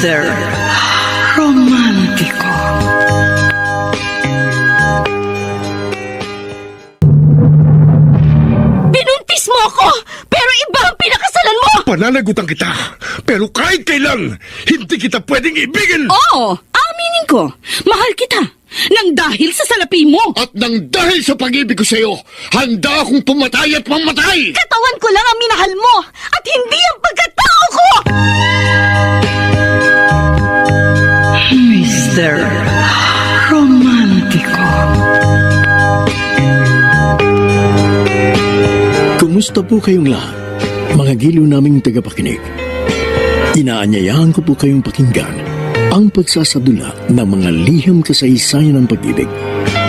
Mr. Romántico. Binuntis mo ako, pero iba ang pinakasalan mo! Pananagutan kita, pero kahit kailan, hindi kita pwedeng ibigin! Oo, aminin ko, mahal kita, nang dahil sa salapi mo. At nang dahil sa pag-ibig ko sa'yo, handa akong pumatay at mamatay! Katawan ko lang ang minahal mo, at hindi ang pagkatao ko! Mr. Romántico. Kumusta po kayong lahat, mga giliw naming tagapakinig? Inaanyayahan ko po kayong pakinggan ang pagsasadula ng mga liham kasaysayan ng pag-ibig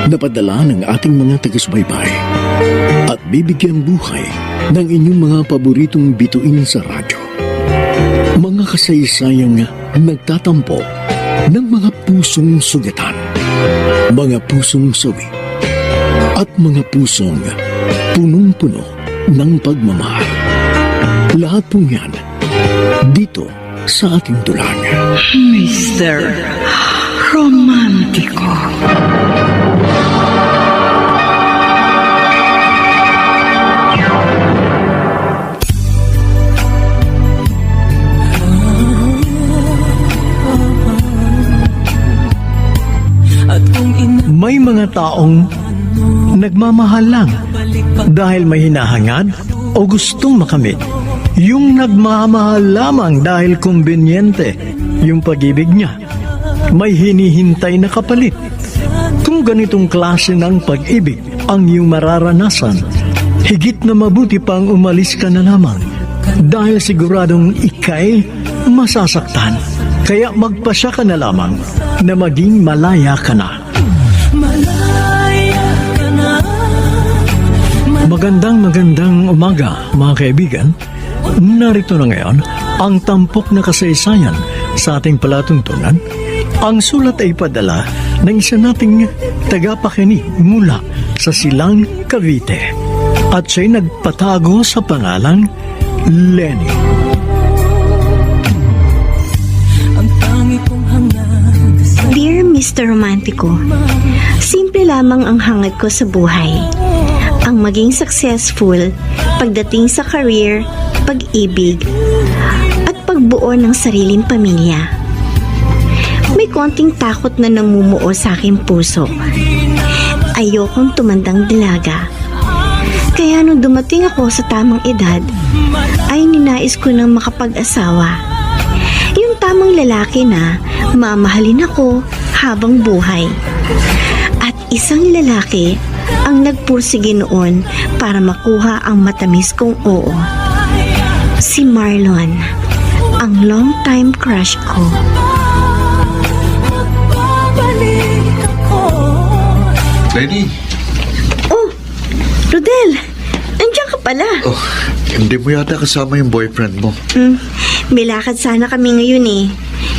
na padala ng ating mga taga-subaybay at bibigyan buhay ng inyong mga paboritong bituin sa radyo. Mga kasaysayang nagtatampo ng mga pusong sugatan, mga pusong sawi, at mga pusong punong-puno ng pagmamahal. Lahat po yan dito sa ating tulang. Mr. Romántico. May mga taong nagmamahal lang dahil may hinahangad o gustong makamit. Yung nagmamahal lamang dahil kumbinyente yung pag-ibig niya. May hinihintay na kapalit. Kung ganitong klase ng pag-ibig ang iyong mararanasan, higit na mabuti pang umalis ka na lamang dahil siguradong ika'y masasaktan. Kaya magpasya ka na lamang na maging malaya ka na. Magandang umaga, mga kaibigan. Narito na ngayon ang tampok na kasaysayan sa ating palatuntunan. Ang sulat ay padala ng isa nating tagapakinig mula sa Silang, Cavite. At siya'y nagpatago sa pangalang Lenny. Dear Mr. Romantico, simple lamang ang hangad ko sa buhay. Ang maging successful pagdating sa career, pag-ibig, at pagbuo ng sariling pamilya. May konting takot na namumuo sa aking puso. Ayokong tumandang dalaga. Kaya nung dumating ako sa tamang edad, ay ninais ko nang makapag-asawa. Yung tamang lalaki na mamahalin ako habang buhay. At isang lalaki ang nagpursige noon para makuha ang matamis kong oo. Si Marlon, ang long-time crush ko. Lenny! Oh, Rodel, nandiyan ka pala. Oh, hindi mo yata kasama yung boyfriend mo. May lakad sana kami ngayon eh,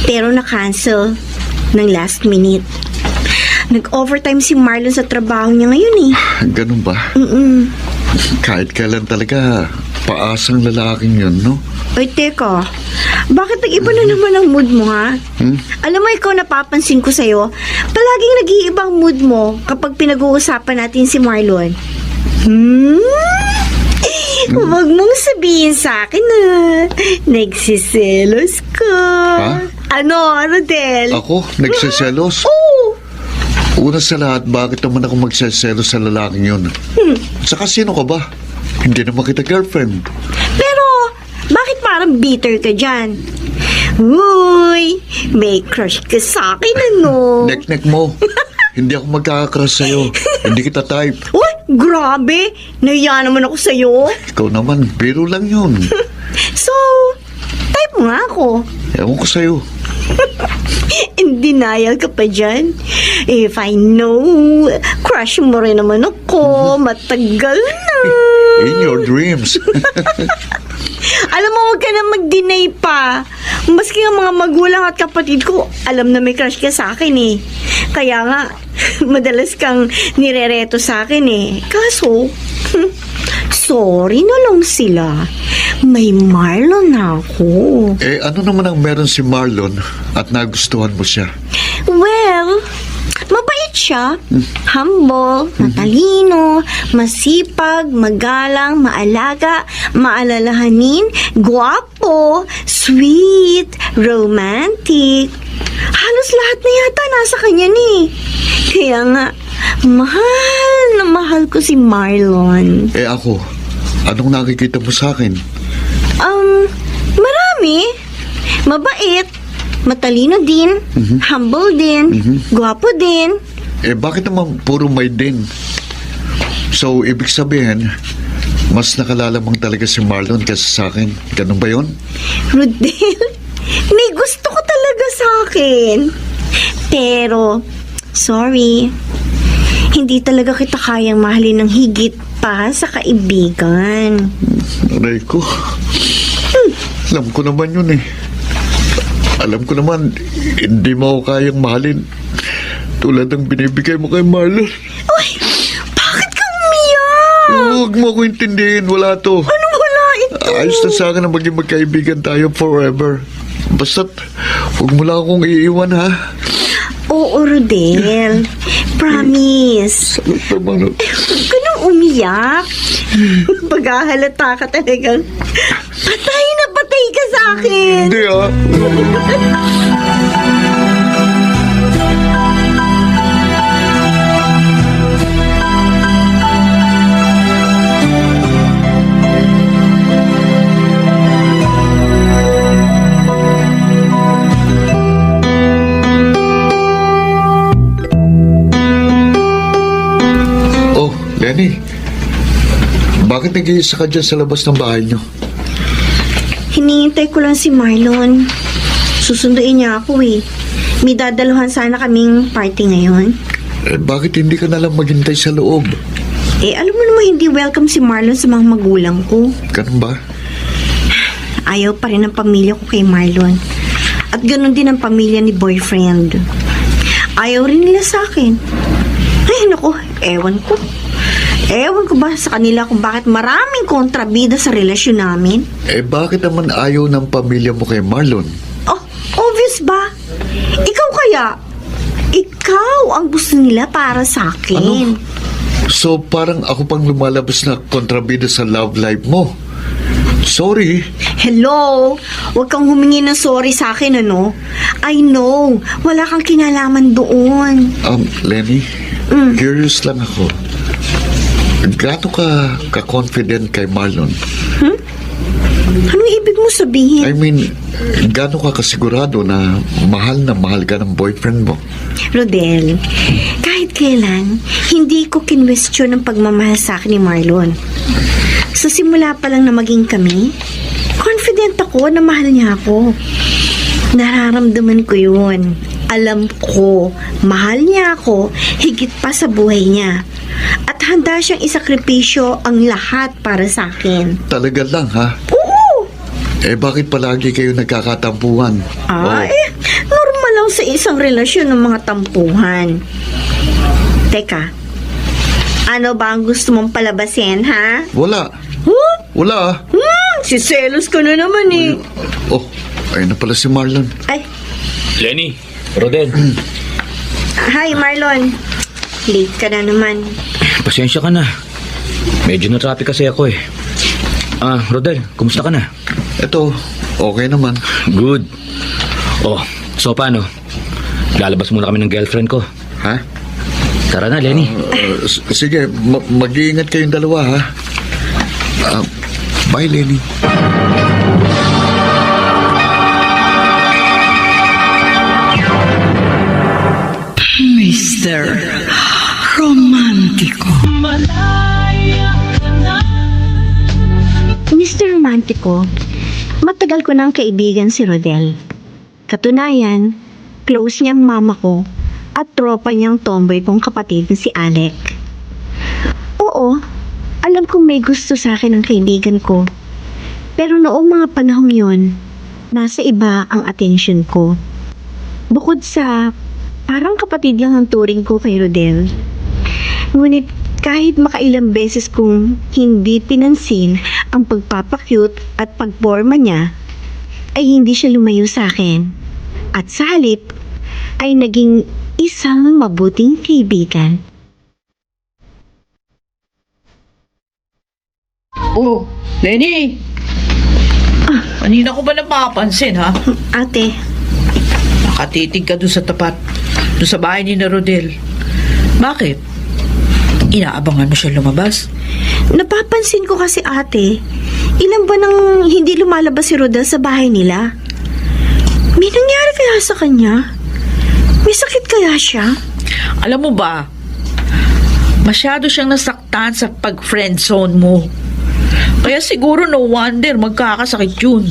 pero na-cancel ng last minute. Nag-overtime si Marlon sa trabaho niya ngayon eh. Ganun ba? Kahit kailan talaga, paasang lalaking yun, no? Oy, teka. Bakit nag-iba na naman ang mood mo, ha? Alam mo, ikaw napapansin ko sa'yo, palaging nag-iibang mood mo kapag pinag-uusapan natin si Marlon. Huwag mong sabihin sa akin na nagsiselos ka. Ha? Ano, Rodel? Ako? Nagsiselos? Oo. Una sa lahat, bakit naman ako magseselos sa lalaking yun? Saka sino ka ba? Hindi naman kita girlfriend. Pero, bakit parang bitter ka dyan? Uy, may crush ka sa akin, ano? Nek-nek mo. Hindi ako magkakakrush sa'yo. Hindi kita type. Uy, grabe! Nahiya naman ako sa'yo. Ikaw naman, biro lang yun. So, type mo nga ako. Ewan ko sa'yo. In denial ka pa dyan. If I know, crush mo rin naman ako. Matagal na. In your dreams. Alam mo, huwag ka na mag-deny pa. Maski ang mga magulang at kapatid ko, alam na may crush ka sa akin eh. Kaya nga, madalas kang nirereto sa akin eh. Kaso, Sorry na lang sila. May Marlon na ako. Ano naman ang meron si Marlon at nagustuhan mo siya? Well, mabait siya. Humble, matalino, masipag, magalang, maalaga, maalalahanin, guwapo, sweet, romantic. Halos lahat na yata nasa kanya ni. Kaya nga, mahal na mahal ko si Marlon. Ako, anong nakikita mo sa akin? Marami. Mabait, matalino din, humble din, guwapo din. Bakit naman puro may din? So, ibig sabihin, mas nakalalamang talaga si Marlon kaysa sa akin. Ganun ba yun? Rodel, may gusto ko talaga sa akin. Pero, sorry, hindi talaga kita kayang mahalin ng higit pa sa kaibigan. Aray ko. Alam ko naman yun eh. Alam ko naman, hindi mo ako kayang mahalin tulad ng binibigay mo kay Marlon. Uy, bakit ka umiyak? Huwag mo ako intindihin, wala to. Ano wala ito? Ayos na sa akin na maging magkaibigan tayo forever. Basta't, huwag mo lang akong iiwan ha. Oo, Rodel. Promise. Sagot naman. Huwag ka nang umiyak. Paghahalata ka talagang patay na patay ka sa akin. Hindi ah. Oh, Lenny. Bakit nag-iisa ka dyan sa labas ng bahay niyo? Hinihintay ko lang si Marlon. Susunduin niya ako eh. May dadaluhan sana kaming party ngayon. Bakit hindi ka nalang maghintay sa loob? Alam mo naman hindi welcome si Marlon sa mga magulang ko. Ganun ba? Ayaw pa rin ang pamilya ko kay Marlon. At ganun din ang pamilya ni boyfriend. Ayaw rin nila sa akin. Ay, naku, ewan ko. Ewan ko ba sa kanila kung bakit maraming kontrabida sa relasyon namin? Bakit naman ayaw ng pamilya mo kay Marlon? Oh, obvious ba? Ikaw kaya? Ikaw ang gusto nila para sa akin. Ano? So, parang ako pang lumalabas na kontrabida sa love life mo. Sorry. Hello? Huwag kang humingi ng sorry sa akin, ano? I know. Wala kang kinalaman doon. Lenny, curious lang ako. Gaano ka confident kay Marlon? Anong ibig mo sabihin? I mean, gaano ka kasigurado na mahal ka ng boyfriend mo? Rodel, kahit kailan, hindi ko kinwestiyon ang pagmamahal sa akin ni Marlon. Sa simula pa lang na maging kami, confident ako na mahal niya ako. Nararamdaman ko yun. Alam ko, mahal niya ako higit pa sa buhay niya. At handa siyang isakripisyo ang lahat para sa akin. Talaga lang, ha? Oo! Bakit palagi kayo nagkakatampuhan? Normal lang sa isang relasyon ng mga tampuhan. Teka, ano ba ang gusto mong palabasin, ha? Wala. Huh? Wala. Siselos ka na naman eh. Ayun na pala si Marlon. Ay, Lenny, Rodel, hi Marlon. Late ka na naman. pasensya ka na. Medyo na-traffic kasi ako eh. Rodel, kumusta ka na? Ito, okay naman. Good. So paano? Lalabas muna kami ng girlfriend ko. Ha? Tara na, Lenny. Sige, mag-iingat kayong dalawa, ha? Bye, Lenny. Mr. Romantico. Mr. Romantico, matagal ko nang kaibigan si Rodel. Katunayan, close niyang mama ko at tropa niyang tomboy kong kapatid na si Alec. Oo, alam kong may gusto sa akin ang kaibigan ko. Pero noong mga panahong yun, nasa iba ang atensyon ko. Bukod sa parang kapatid lang ang turing ko kay Rodel. Ngunit Kahit makailang beses kong hindi pinansin ang pagpapakyut at pagporma niya, ay hindi siya lumayo sa akin. At sa halip, ay naging isang mabuting kaibigan. Oh, Lenny! Kanina ko ba napapansin, ha? Ate, Nakatitig ka doon sa tapat. Doon sa bahay ni na Rodel. Bakit? Inaabangan mo siya lumabas? napapansin ko kasi ate, ilan ba nang hindi lumalabas si Rodel sa bahay nila? May nangyari kaya sa kanya? May sakit kaya siya? Alam mo ba, masyado siyang nasaktan sa pag-friendzone mo. Kaya siguro no wonder magkakasakit yun.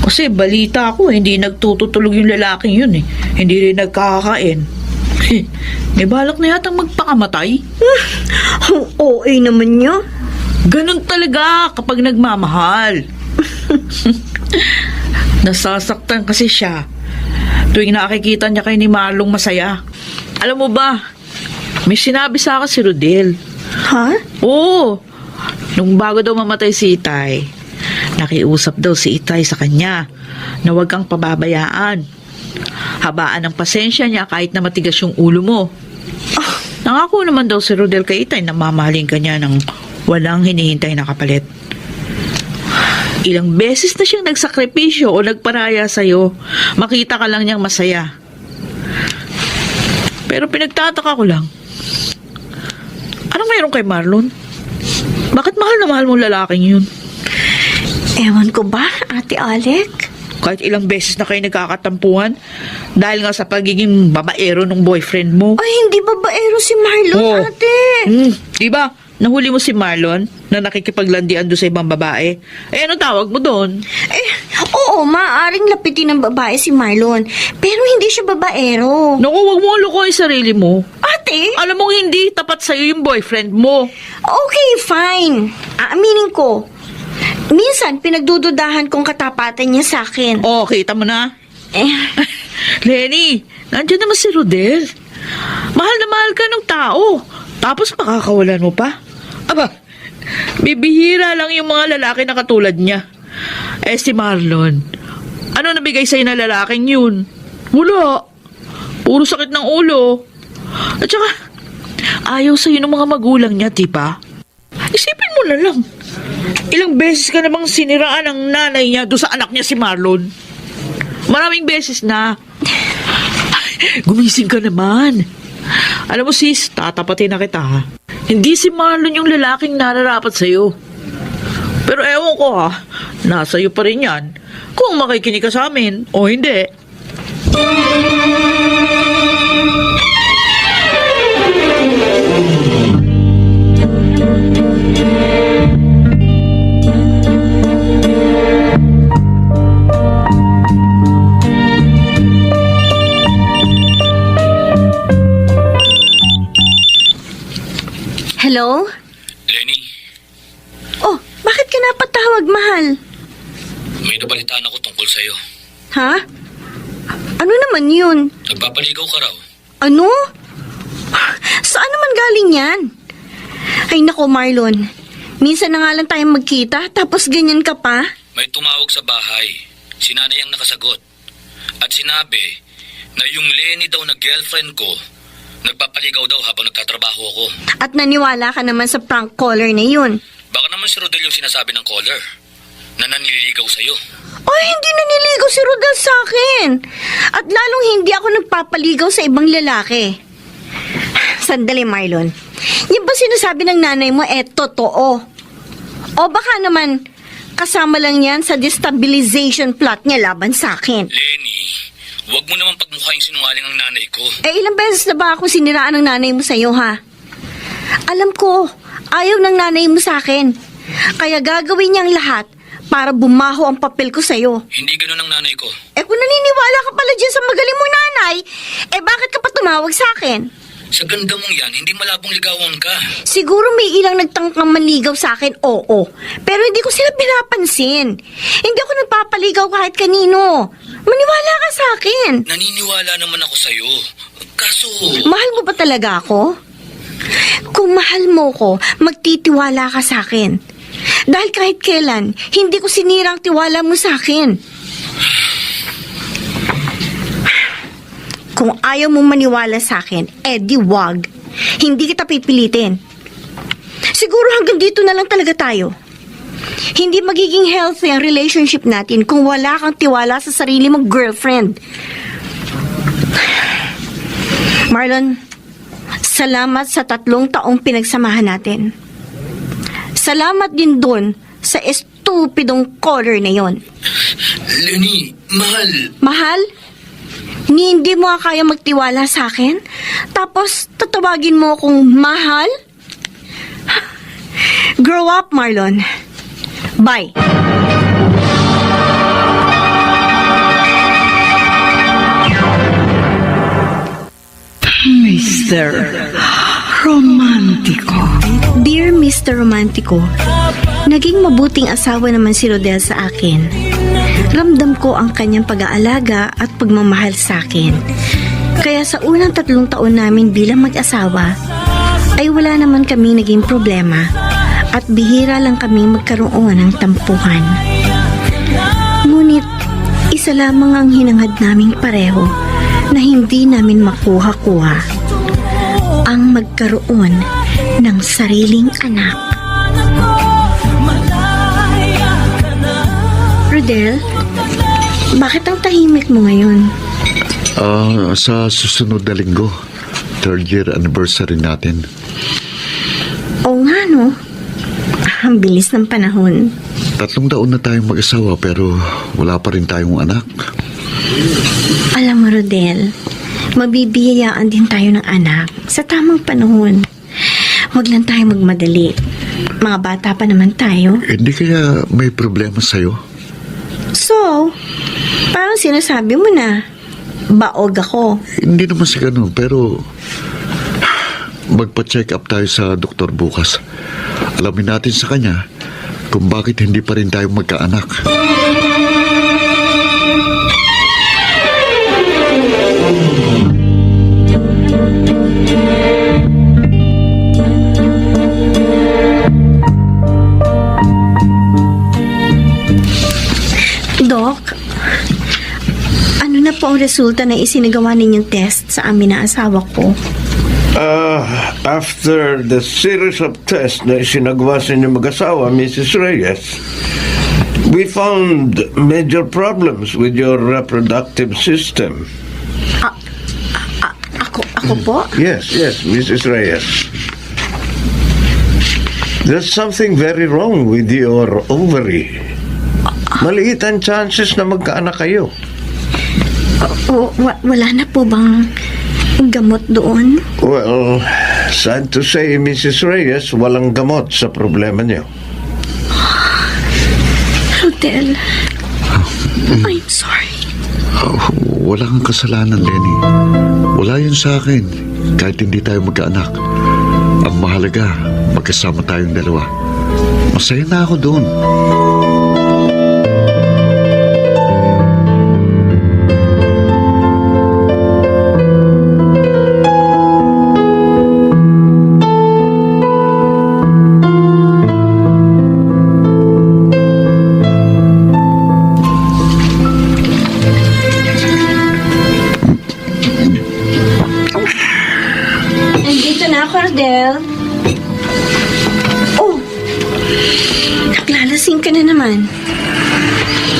Kasi balita ko, hindi nagtutulog yung lalaking yun eh. Hindi rin nagkakain. May balak na yatang magpakamatay. Ang OA naman niya. Ganun talaga kapag nagmamahal. Nasasaktan kasi siya tuwing nakikita niya kay ni Marlong masaya. Alam mo ba, may sinabi sa akin si Rodel. Ha? Oo, nung bago daw mamatay si Itay, nakiusap daw si Itay sa kanya na huwag kang pababayaan. Habaan ang pasensya niya kahit na matigas yung ulo mo. Nangako naman daw si Rodel kay Itay na mamahalin ka niya ng walang hinihintay na kapalit. Ilang beses na siyang nagsakripisyo o nagparaya sa'yo. Makita ka lang niyang masaya. Pero pinagtataka ko lang. Anong mayroon kay Marlon? Bakit mahal na mahal mo lalaking yun? Ewan ko ba, Ate Alec? Kahit ilang beses na kayo nagkakatampuhan dahil nga sa pagiging babaero ng boyfriend mo. Ay, hindi babaero si Marlon, Oo. ate. Diba? Nahuli mo si Marlon na nakikipaglandian doon sa ibang babae. Eh, ano tawag mo doon? Eh, oo, maaaring lapitin ng babae si Marlon. Pero hindi siya babaero. Naku, wag mo lukoy sarili mo. Ate? Alam mong hindi tapat sa'yo yung boyfriend mo. Okay, fine. Aaminin ko. Minsan, pinagdududahan kong katapatan niya sa akin. Oh, kita mo na. Eh, Lenny, nandiyan naman si Rodel. Mahal na mahal ka ng tao. Tapos makakawalan mo pa? Aba, bibihira lang yung mga lalaki na katulad niya. Eh si Marlon, ano nabigay sa'yo na lalaking yun? Wala. Puro sakit ng ulo. At saka, ayaw sa'yo ng mga magulang niya, di ba? Isipin mo na lang. Ilang beses ka namang siniraan ng nanay niya doon sa anak niya si Marlon. Maraming beses na. Ay, gumising ka naman. Alam mo sis, tatapatin na kita ha. Hindi si Marlon yung lalaking nararapat sa'yo. Pero ewan ko ha, nasa'yo pa rin yan. Kung makikinig ka sa amin o hindi. hello? Lenny, Oh, bakit ka napatawag, mahal? may nabalitaan ako tungkol sa'yo. Ha? Ano naman yun? Nagpapaligaw ka raw. Ano? Saan naman galing yan? Ay nako, Marlon. Minsan na nga lang tayong magkita, tapos ganyan ka pa? May tumawag sa bahay. Si nanay ang nakasagot. At sinabi na yung Lenny daw na girlfriend ko, nagpapaligaw daw habang nagtatrabaho ako. At naniwala ka naman sa prank caller na yun. Baka naman si Rodel yung sinasabi ng caller na nanliligaw sa'yo. Ay, hindi naniligaw si Rodel sa akin. At lalong hindi ako nagpapaligaw sa ibang lalaki. Sandali, Marlon. Yung ba sinasabi ng nanay mo, totoo? O baka naman, kasama lang yan sa destabilization plot niya laban sa akin. Lenny, huwag mo naman pagmukha yung sinungaling ang nanay ko. Ilang beses na ba ako siniraan ng nanay mo sa'yo, ha? Alam ko, ayaw ng nanay mo sa akin. Kaya gagawin niyang lahat para bumaho ang papel ko sa'yo. Hindi ganun ang nanay ko. Kung naniniwala ka pala dyan sa magaling mong nanay, bakit ka pa tumawag sa akin? Sa ganda mong yan, hindi malabong ligawan ka. Siguro may ilang nagtangkang manligaw sa akin, oo. Pero hindi ko sila pinapansin. Hindi ako nagpapaligaw kahit kanino. Maniwala ka sa akin. Naniniwala naman ako sa'yo. Kaso, Mahal mo ba talaga ako? Kung mahal mo ko, magtitiwala ka sa akin. Dahil kahit kailan, hindi ko sinira ang tiwala mo sa akin. Kung ayaw mo maniwala sa akin, di wag. Hindi kita pipilitin. Siguro hanggang dito na lang talaga tayo. Hindi magiging healthy ang relationship natin kung wala kang tiwala sa sarili mong girlfriend. Marlon, salamat sa 3 taong pinagsamahan natin. Salamat din doon sa estupidong caller na yon. Lenny, mahal. Mahal? Hindi mo kaya magtiwala sa akin? Tapos tatawagin mo akong mahal? Grow up, Marlon. Bye. Mr. Romantico. Dear Mr. Romantico, naging mabuting asawa naman si Rodel sa akin. Ramdam ko ang kanyang pag-aalaga at pagmamahal sa akin. Kaya sa unang 3 taon namin bilang mag-asawa, ay wala naman kami naging problema at bihira lang kami magkaroon ng tampuhan. Ngunit, isa lamang ang hinangad naming pareho na hindi namin makuha-kuha. Ang magkaroon ng sariling anak. Rodel, bakit ang tahimik mo ngayon? Sa susunod na linggo, 3rd year anniversary natin. Oo nga, no? Ang bilis ng panahon. 3 taon na tayong mag-asawa pero wala pa rin tayong anak. Alam mo, Rodel, mabibiyayaan din tayo ng anak sa tamang panahon. Huwag lang tayo magmadali. Mga bata pa naman tayo. Hindi kaya may problema sa'yo? So, parang sinasabi mo na, baog ako. Hindi naman sa ganun, pero magpa-check up tayo sa doktor bukas. Alamin natin sa kanya kung bakit hindi pa rin tayo magkaanak. Dok, ano na po ang resulta na isinagawa ninyong test sa amin na asawa ko? After the series of tests na isinagawa sa inyong mag-asawa, Mrs. Reyes, we found major problems with your reproductive system. Ako po? Yes, Mrs. Reyes. There's something very wrong with your ovary. Maliit ang chances na magkaanak kayo. Wala na po bang gamot doon? Well, sad to say, Mrs. Reyes, walang gamot sa problema niyo. Rodel, I'm sorry. Wala kang kasalanan, Lenny. Wala yun sa akin. Kahit hindi tayo magkaanak. Ang mahalaga, magkasama tayong dalawa. Masaya na ako doon. Nandito na ako, Rodel. Oh, naglalasing ka na naman.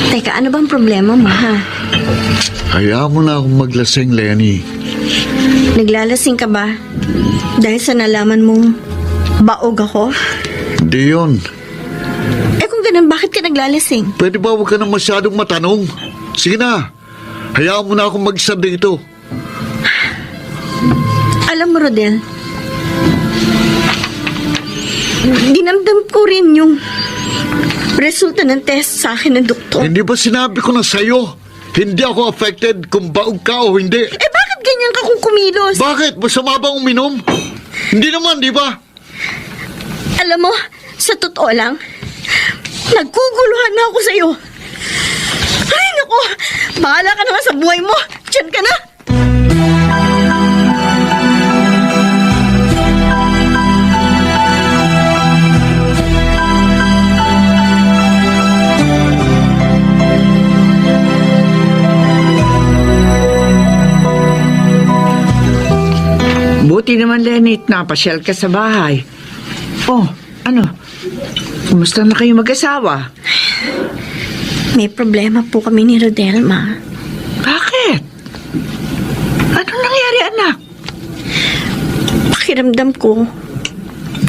Teka, ano bang problema mo, ha? Hayaan mo na akong maglasing, Lenny. Naglalasing ka ba? Dahil sa nalaman mong baog ako? Hindi yun. Kung ganun, bakit ka naglalasing? Pwede ba huwag ka na masyadong matanong? Sige na. Hayaan mo na akong mag-isa dito. Alam mo, Rodel, dinamdam ko rin yung resulta ng test sa akin ng doktor. Hindi ba sinabi ko na sa'yo? Hindi ako affected kung baog ka o hindi. Bakit ganyan ka kung kumilos? Bakit? Masama bang uminom? Hindi naman, di ba? Alam mo, sa totoo lang, nagkuguluhan na ako sa'yo. Ay, naku, bahala ka naman sa buhay mo. Diyan ka na. Mabuti naman, Lenny, napasyal ka sa bahay. Oh, ano? Kumusta na kayo mag-asawa? May problema po kami ni Rodel, Ma. Bakit? Anong nangyari, anak? Pakiramdam ko,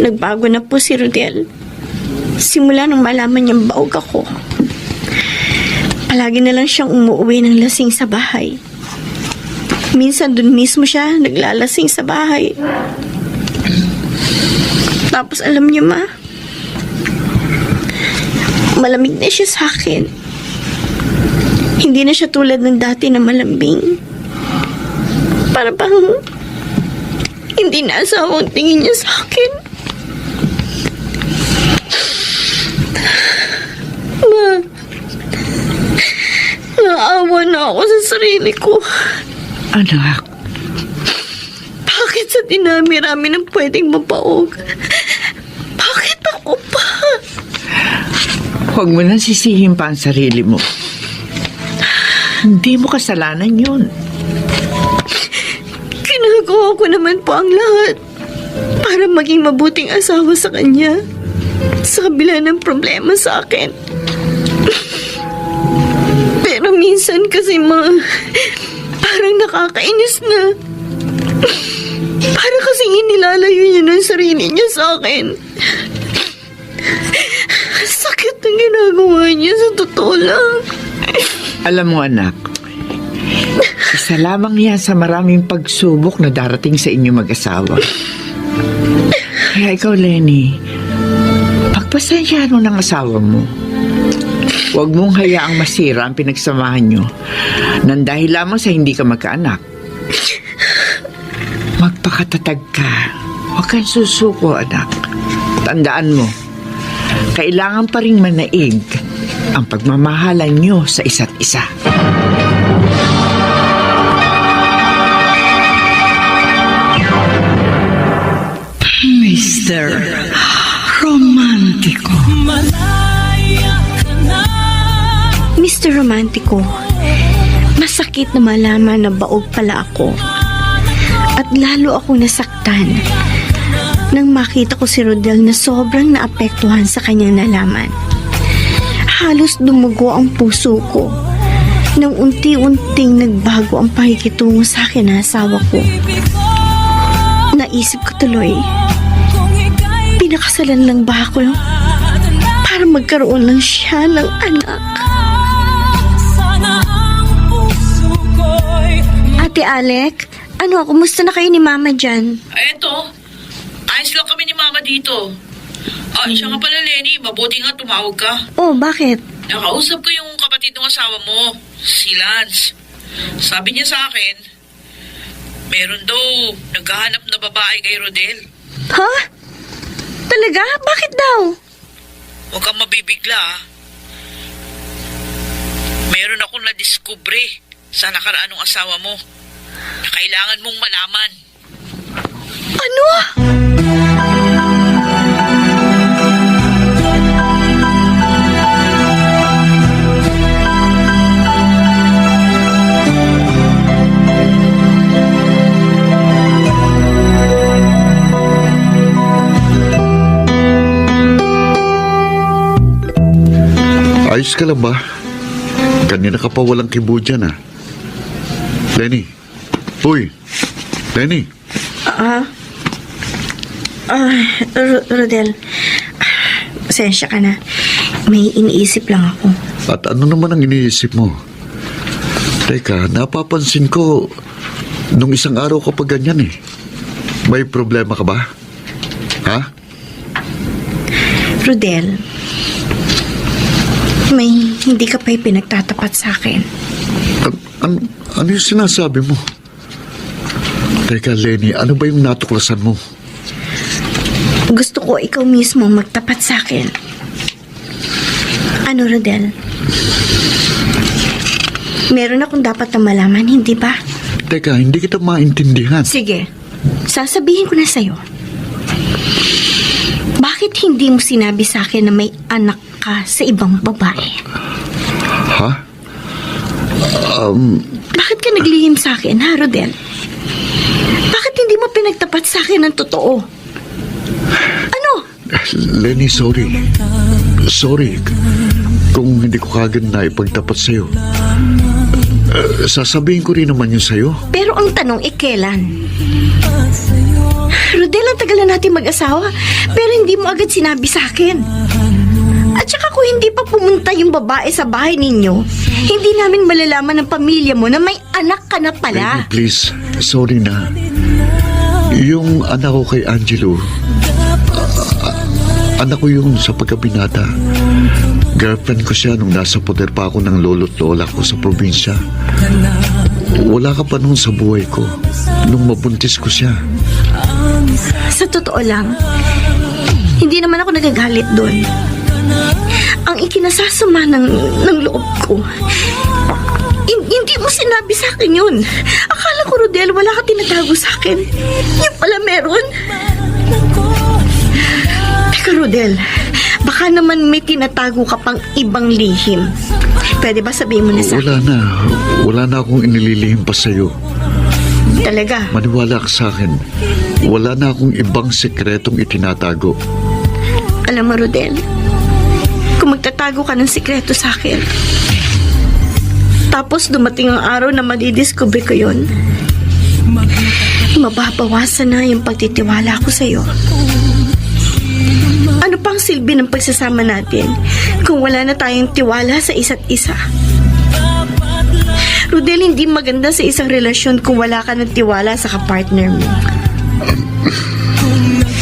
nagbago na po si Rodel. Simula nung malaman niyang baog ako. Palagi na lang siyang umuwi ng lasing sa bahay. Minsan dun mismo siya naglalasing sa bahay. Tapos alam niyo, Ma, malamig na siya sa akin. Hindi na siya tulad ng dati na malambing. Para bang hindi na asawang tingin niya sa akin. Ma, naawa na ako sa sarili ko. Anak, Bakit sa dinami-rami ng pwedeng mapaog? Bakit ako pa? huwag mo nang sisihin pa ang sarili mo. Hindi mo kasalanan yun. Ginagawa ko naman po ang lahat para maging mabuting asawa sa kanya. Sa kabila ng problema sa akin. Pero minsan kasi parang nakakainis na. Para kasing inilalayo niya ng sarili niya sa akin. Sakit ang ginagawa niya, sa totoo lang. Alam mo, anak, isa lamang yan sa maraming pagsubok na darating sa inyo mag-asawa. Kaya ikaw, Lenny, pagpasensyahan mo ng asawa mo. Huwag mong hayaang masira ang pinagsamahan nyo nang dahil lamang sa hindi ka magkaanak. Magpakatatag ka. Huwag kang susuko, anak. Tandaan mo, kailangan pa rin manaig ang pagmamahalan nyo sa isa't isa. Mr. Romantico. Mr. Romantico, masakit na malaman na baog pala ako. At lalo akong nasaktan nang makita ko si Rodel na sobrang naapektuhan sa kanyang nalaman. Halos dumugo ang puso ko nang unti-unting nagbago ang pakikitungo sa akin ng asawa ko. Naisip ko tuloy, pinakasalan lang ba ako para magkaroon lang siya ng anak? Ate Alec, ano, kumusta na kayo ni Mama dyan? Eto, ayos lang kami ni Mama dito. Siya nga pala, Lenny, mabuti nga tumawag ka. Oh, bakit? Nakausap ko yung kapatid ng asawa mo, si Lance. Sabi niya sa akin, meron daw naghahanap na babae kay Rodel. Ha? Talaga? Bakit daw? Huwag kang mabibigla, ah. Meron akong nadiskubre sa nakaraan ng asawa mo na kailangan mong malaman. Ano? Ayos ka lang ba? Kanina ka pa walang kibo dyan, ah. Lenny. Uy. Lenny. Rodel, pasensya ka na. May iniisip lang ako. At ano naman ang iniisip mo? Teka, napapansin ko nung isang araw ka pa ganyan eh. May problema ka ba? Ha? Rodel, may hindi ka pa'y pinagtatapat sa akin. Ano yung sinasabi mo? Teka, Lenny, ano ba yung natuklasan mo? Gusto ko ikaw mismo magtapat sa akin. Ano, Rodel? Meron akong dapat na malaman, hindi ba? Teka, hindi kita maintindihan. Sige, sasabihin ko na sa'yo. Bakit hindi mo sinabi sa akin na may anak ka sa ibang babae? Ha? Bakit ka naglihim sa akin, ha, Rodel? Bakit hindi mo pinagtapat sa akin ng totoo? Ano? Lenny, sorry. Sorry. Kung hindi ko kagad na ipagtapat sa'yo. Sasabihin ko rin naman yun sa'yo. Pero ang tanong, kailan? Rodel, ang tagal na natin mag-asawa, pero hindi mo agad sinabi sa akin. At saka kung hindi pa pumunta yung babae sa bahay ninyo, hindi namin malalaman ng pamilya mo na may anak ka na pala. Lenny, please. Sorry na. Yung anak ko kay Angelo, anak ko yung sa pagkabinata. Girlfriend ko siya nung nasa poder pa ako ng lolo't lola ko sa probinsya. Wala ka pa noon sa buhay ko nung mabuntis ko siya. Sa totoo lang, hindi naman ako nagagalit doon. Ang ikinasasama ng loob ko, hindi mo sinabi sa akin yun. Akala ko, Rodel, wala ka tinatago sa akin. Yung pala meron. Teka, Rodel, baka naman may tinatago ka pang ibang lihim. Pwede ba sabihin mo na sa akin? Wala na akong inililihim pa sa'yo. Talaga? Maniwala ka sa akin. Wala na akong ibang sekretong itinatago. Alam mo, Rodel, kung magtatago ka ng sikreto sa akin, tapos dumating ang araw na madidiscover ko yun, mababawasan na yung pagtitiwala ko sa'yo. Ano pang silbi ng pagsasama natin kung wala na tayong tiwala sa isa't isa? Rodel, hindi maganda sa isang relasyon kung wala ka ng tiwala sa kapartner mo.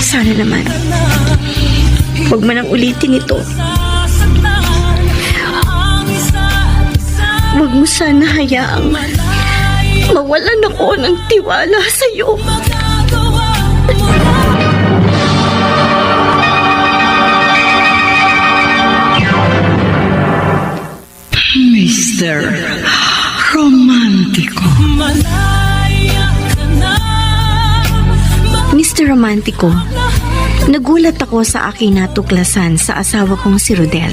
Sana naman, huwag mo nang ulitin ito. Huwag mo sana hayaang mawalan ako ng tiwala sa'yo. Mr. Romantico. Mr. Romantico, nagulat ako sa aking natuklasan sa asawa kong si Rodel.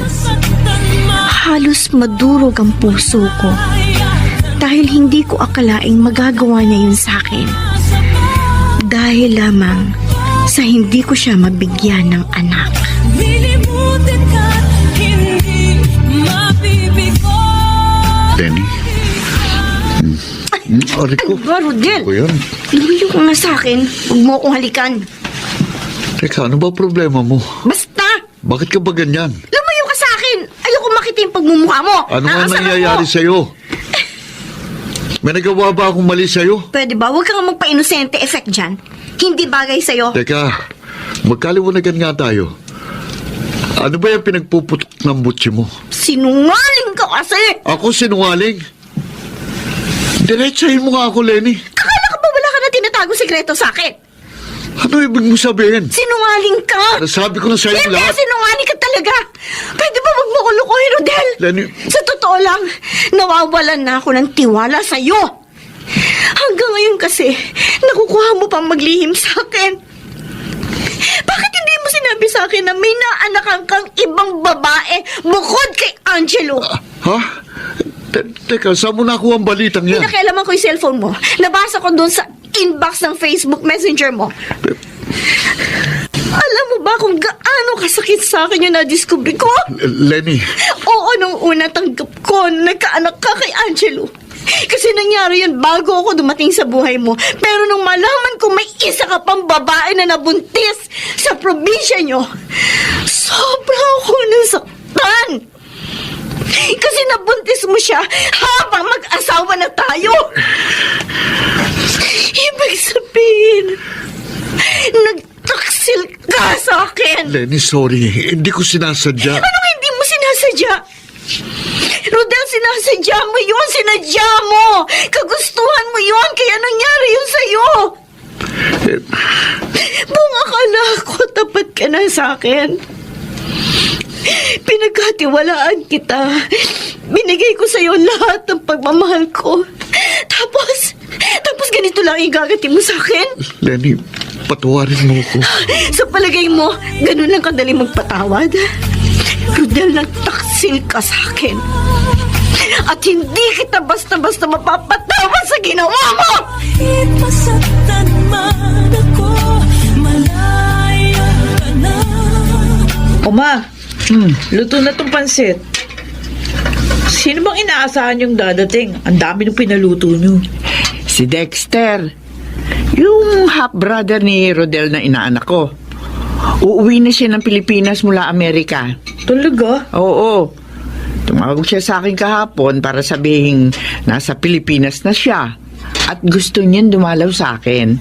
Halos madurog ang puso ko dahil hindi ko akalaing magagawa niya yun sa akin. Dahil lamang sa hindi ko siya mabigyan ng anak. Lenny? Ari ko. Ano ba, Rodel? Ano ba yan? Lumayo ka nga sa akin. Huwag mo akong halikan. Teka, ano ba problema mo? Basta! Bakit ka ba ganyan? Lumayo ka sa akin! Ayoko makita yung pagmumukha mo! Ano nga Nakakasama nangyayari ko. sa'yo? May nagawa ba akong mali sa'yo? Pwede ba? Huwag kang magpa-inosente effect dyan. Hindi bagay sa'yo. Teka, magkaliwanagan nga tayo. Ano ba yung pinagpuputok ng butsi mo? Sinungaling ka kasi! Ako sinungaling? Diretsahin mo nga ako, Lenny. Akala ka ba wala ka na tinatago sekreto sa akin? Ano ibig mo sabihin? Sinungaling ka! Nasabi ko na sa'yo Hindi, lahat. sinungaling ka talaga! Pwede ba wag mo ko lukuhin, Rodel? Lenny. Sa totoo lang, nawawalan na ako ng tiwala sa'yo. Hanggang ngayon kasi, nakukuha mo pang maglihim sa akin. Bakit hindi mo sinabi sa akin na may naanakan kang ibang babae bukod kay Angelo? Ha? Teka, saan mo nakuha ang balitang yan? Pinakialaman ko yung cellphone mo. Nabasa ko doon sa inbox ng Facebook Messenger mo. Alam mo ba kung gaano kasakit sa akin yung na-discover ko? Lenny. Oo, nung una tanggap ko, nagkaanak ka kay Angelo. Kasi nangyari yun bago ako dumating sa buhay mo. Pero nung malaman ko may isa ka pang babae na nabuntis sa probinsya nyo, sobra ako nasaktan. Kasi nabuntis mo siya habang mag-asawa na tayo. Ibig sabihin, nagtaksil ka sa akin. Lenny, sorry. Hindi ko sinasadya. Anong hindi mo sinasadya? Rodel, sinasadya mo yun. Sinadya mo. Kagustuhan mo yun. Kaya nangyari yun sa'yo. Buong akala ko tapat ka na sa akin. Pinagkatiwalaan kita. Binigay ko sa'yo lahat ng pagmamahal ko. Tapos ganito lang igagati mo sa akin? Lenny, patawarin mo ko. Sa palagay mo, ganun lang kadali magpatawad? Rodel, nagtaksil ka sa akin. At hindi kita basta-basta mapapatawad sa ginawa mo! Oma, luto na tong pansit. Sino bang inaasahan yung dadating? Ang dami nung pinaluto nyo. Si Dexter. Yung half-brother ni Rodel na inaanak ko. Uuwi na siya ng Pilipinas mula Amerika. Talaga? Oo. Tumawag siya sa akin kahapon para sabihin nasa Pilipinas na siya. At gusto niyan dumalaw sa akin.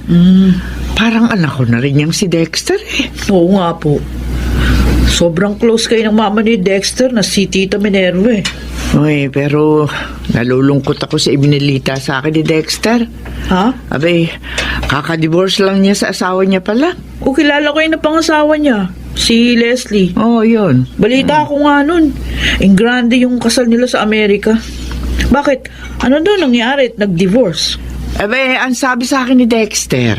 Parang anak ko na rin yung si Dexter eh. Oo nga po. Sobrang close kayo ng mama ni Dexter na si Tita Minerva eh. Uy, pero nalulungkot ako sa ibinilita sa akin ni Dexter. Ha? Abay, kakadivorce lang niya sa asawa niya pala. O kilala ko yung napangasawa niya. Si Leslie. Oo, yun. Balita ko nga nun. Ang grande yung kasal nila sa Amerika. Bakit? Ano daw nangyari at nag-divorce? Abay, ang sabi sa akin ni Dexter,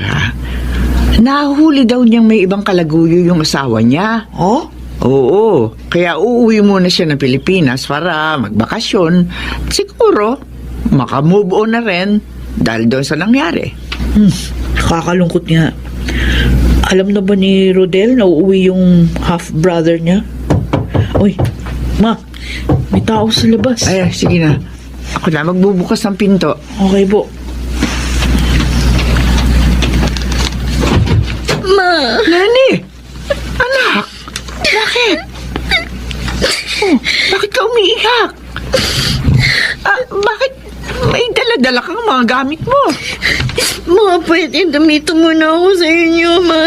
nahuli daw niyang may ibang kalaguyo yung asawa niya. Oh? Oo, kaya uuwi muna siya ng Pilipinas para magbakasyon. Siguro, makamove on na rin dahil doon sa nangyari. Nakakalungkot nga. Alam na ba ni Rodel na uuwi yung half-brother niya? Uy, ma, may tao sa labas. Ay, sige na. Ako na magbubukas ng pinto. Okay po. Ma! Nani! Anak! Bakit? Oh, bakit ka umiiyak? Bakit may dala-dala kang mga gamit mo? Mga pwede damito muna ako sa inyo, ma.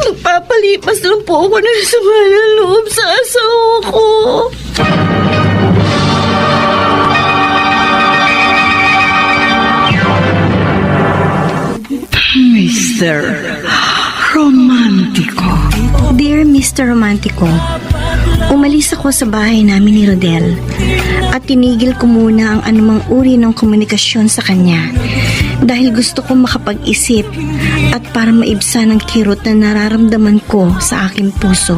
Magpapalipas lang po ako ng sama ng loob sa asawa ko. Mr. Romantico. Dear Mr. Romantico, umalis ako sa bahay namin ni Rodel at tinigil ko muna ang anumang uri ng komunikasyon sa kanya dahil gusto ko makapag-isip at para maibsan ang kirot na nararamdaman ko sa aking puso.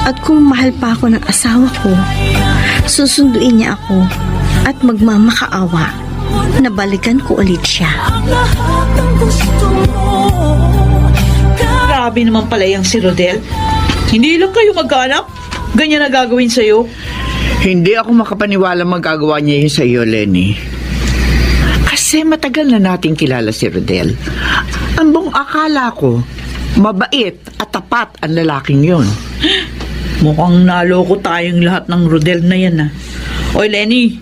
At kung mahal pa ako ng asawa ko, susunduin niya ako at magmamakaawa na balikan ko ulit siya. Grabe naman pala yung si Rodel. Hindi lang kayo magkaanak. Ganyan na gagawin sa'yo. Hindi ako makapaniwala magagawa niya yun sa iyo, Lenny. Kasi matagal na nating kilala si Rodel. Ang buong akala ko, mabait at tapat ang lalaking yun. Mukhang naloko tayong lahat ng Rodel na yan, ha. Oy, Lenny,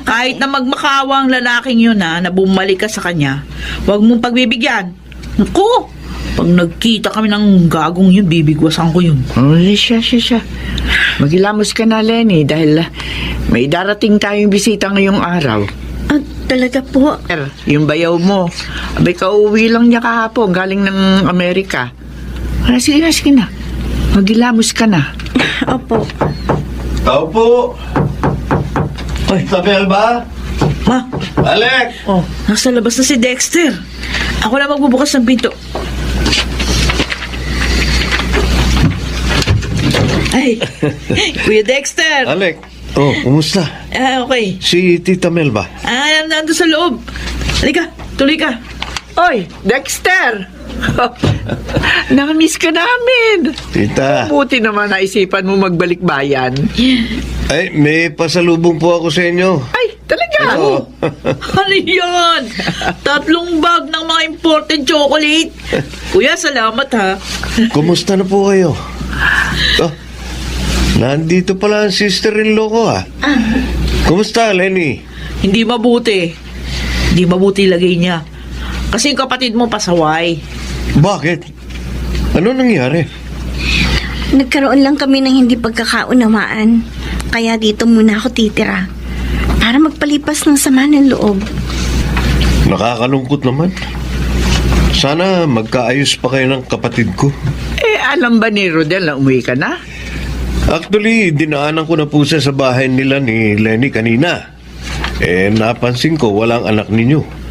kahit na magmakaawa ang lalaking yun, ha, na bumalik ka sa kanya, huwag mong pagbibigyan. Naku, pag nagkita kami ng gagong yun, bibigwasan ko yun. Oh, siya. Magilamos ka na, Lenny, dahil may darating tayong bisita ngayong araw. Talaga po? Yung bayaw mo, abay kauwi lang niya kahapon, galing ng Amerika. Sige na. Magilamos ka na. Opo. Tao po! Oy. Isabel ba? Ma, Alec! oh, nasa labas na si Dexter. Ako na magbubukas ng pinto. Ay, Kuya Dexter. Alec! Oh, kumusta? Okay. Si Tita Mel ba? Nandun sa loob. Halika, tuloy ka. Oy, Dexter! Nakamiss ka namin. Tita, Buti naman naisipan mo magbalik bayan. ay, may pasalubong po ako sa inyo. Ay, talaga? Oo. Ano yan? 3 bag ng mga imported chocolate. Kuya, salamat ha. Kumusta na po kayo? Oh, nandito pala ang sister-in-law ko ha. Kumusta, Lenny? Hindi mabuti. Hindi mabuti lagay niya. Kasi yung kapatid mo pasaway. Bakit? Ano nangyari? Nagkaroon lang kami ng hindi pagkakaunawaan. Kaya dito muna ako titira. Para magpalipas ng sama ng loob. Nakakalungkot naman. Sana magkaayos pa kayo ng kapatid ko. Alam ba ni Rodel na umuwi ka na? Actually, dinaanan ko na po siya sa bahay nila ni Lenny kanina. Napansin ko walang anak ninyo.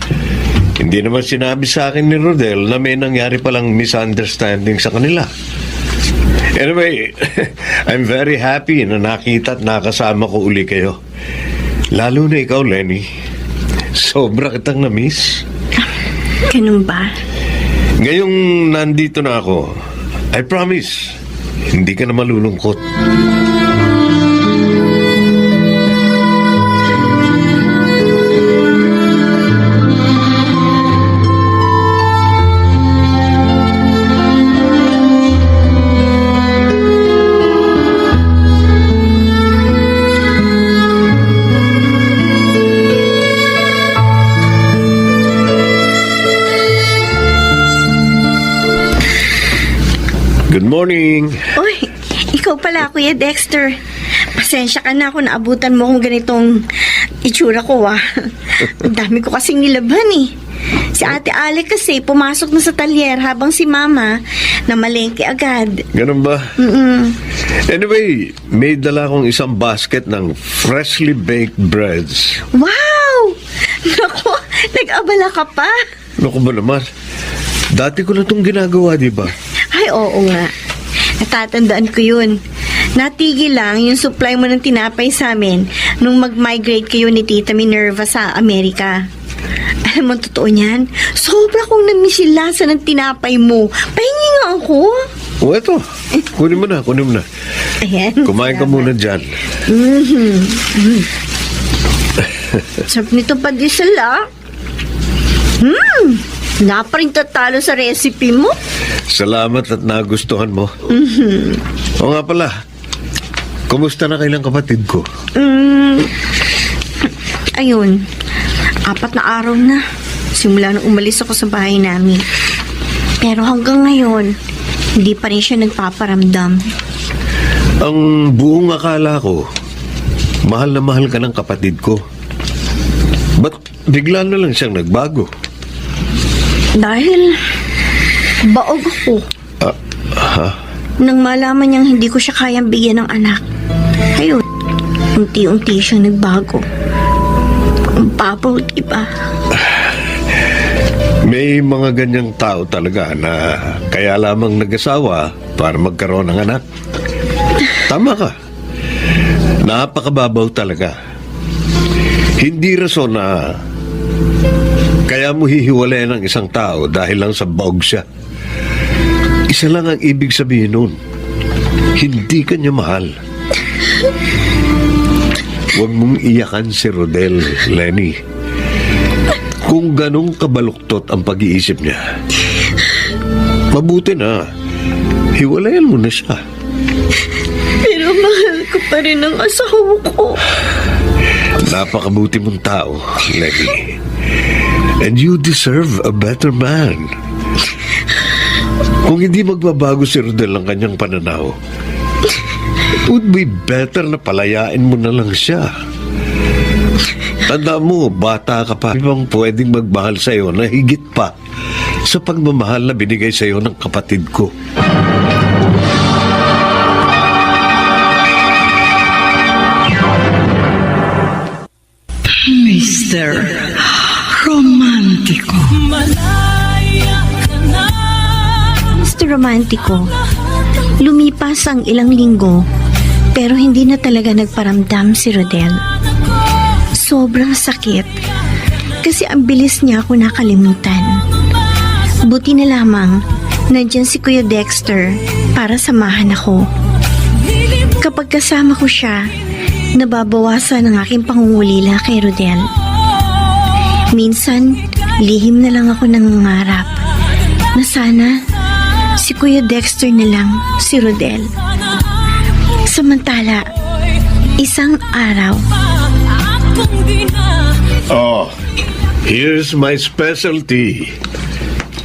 Hindi naman sinabi sa akin ni Rodel na may nangyari palang misunderstanding sa kanila. Anyway, I'm very happy na nakita at nakasama ko uli kayo. Lalo na ikaw, Lenny. Sobra kitang na-miss. Ganun ba? Ngayong nandito na ako, I promise, hindi ka na malulungkot. Good morning. Uy, ikaw pala, Kuya Dexter. Pasensya ka na kung naabutan mo kung ganitong itsura ko, ah. Ang dami ko kasing nilaban, eh. Si Ate Ale kasi pumasok na sa talyer habang si Mama namalengke agad. Ganun ba? Mm-mm. Anyway, may dala akong isang basket ng freshly baked breads. Wow! Naku, nag-abala ka pa. Naku ba naman? Dati ko na itong ginagawa, di ba? Ay, oo nga. Natatandaan ko yun. Natigil lang yung supply mo ng tinapay sa amin nung mag-migrate kayo ni Tita Minerva sa Amerika. Alam mo, totoo niyan? Sobra kong namiss yung lasa ng tinapay mo. Pahingi nga ako. O eto, kunin mo na. Ayan. Kumain ka muna dyan. Sarap nito pa diesel, ah. Wala pa rin tatalo sa recipe mo. Salamat at nagustuhan mo. O nga pala, kumusta na kailang kapatid ko? Ayun, 4 na araw na. Simula nung umalis ako sa bahay namin. Pero hanggang ngayon, hindi pa rin siya nagpaparamdam. Ang buong akala ko, mahal na mahal ka ng kapatid ko. Ba't bigla na lang siyang nagbago? Dahil baog ako. Ha? Nang malaman niyang hindi ko siya kayang bigyan ng anak. Ayun, unti-unti siyang nagbago. Ang babaw, diba? May mga ganyang tao talaga na kaya lamang nag-asawa para magkaroon ng anak. Tama ka. Napakababaw talaga. Hindi rason na kaya mo hihiwalayan ng isang tao dahil lang sa baog siya. Isa lang ang ibig sabihin nun. Hindi ka niya mahal. Huwag mong iyakan si Rodel, Lenny. Kung ganong kabaluktot ang pag-iisip niya, mabuti na. Hiwalayan mo na siya. Pero mahal ko pa rin ang asawa ko. Napakabuti mong tao, Lenny. And you deserve a better man. Kung hindi magbabago si Rodel ang kanyang pananaw, it would be better na palayain mo na lang siya. Tanda mo, bata ka pa. Ibang pwedeng magmahal sa'yo na higit pa sa pagmamahal na binigay sa'yo ng kapatid ko. Mr. Romántico. Mr. Romantico, lumipas ang ilang linggo pero hindi na talaga nagparamdam si Rodel. Sobrang sakit kasi ang bilis niya ako nakalimutan. Buti na lamang nandyan si Kuya Dexter para samahan ako. Kapag kasama ko siya, nababawasan ang aking pangungulila kay Rodel. Minsan, lihim na lang ako nangangarap na sana si Kuya Dexter na lang si Rodel. Samantala, isang araw, Oh, here's my specialty.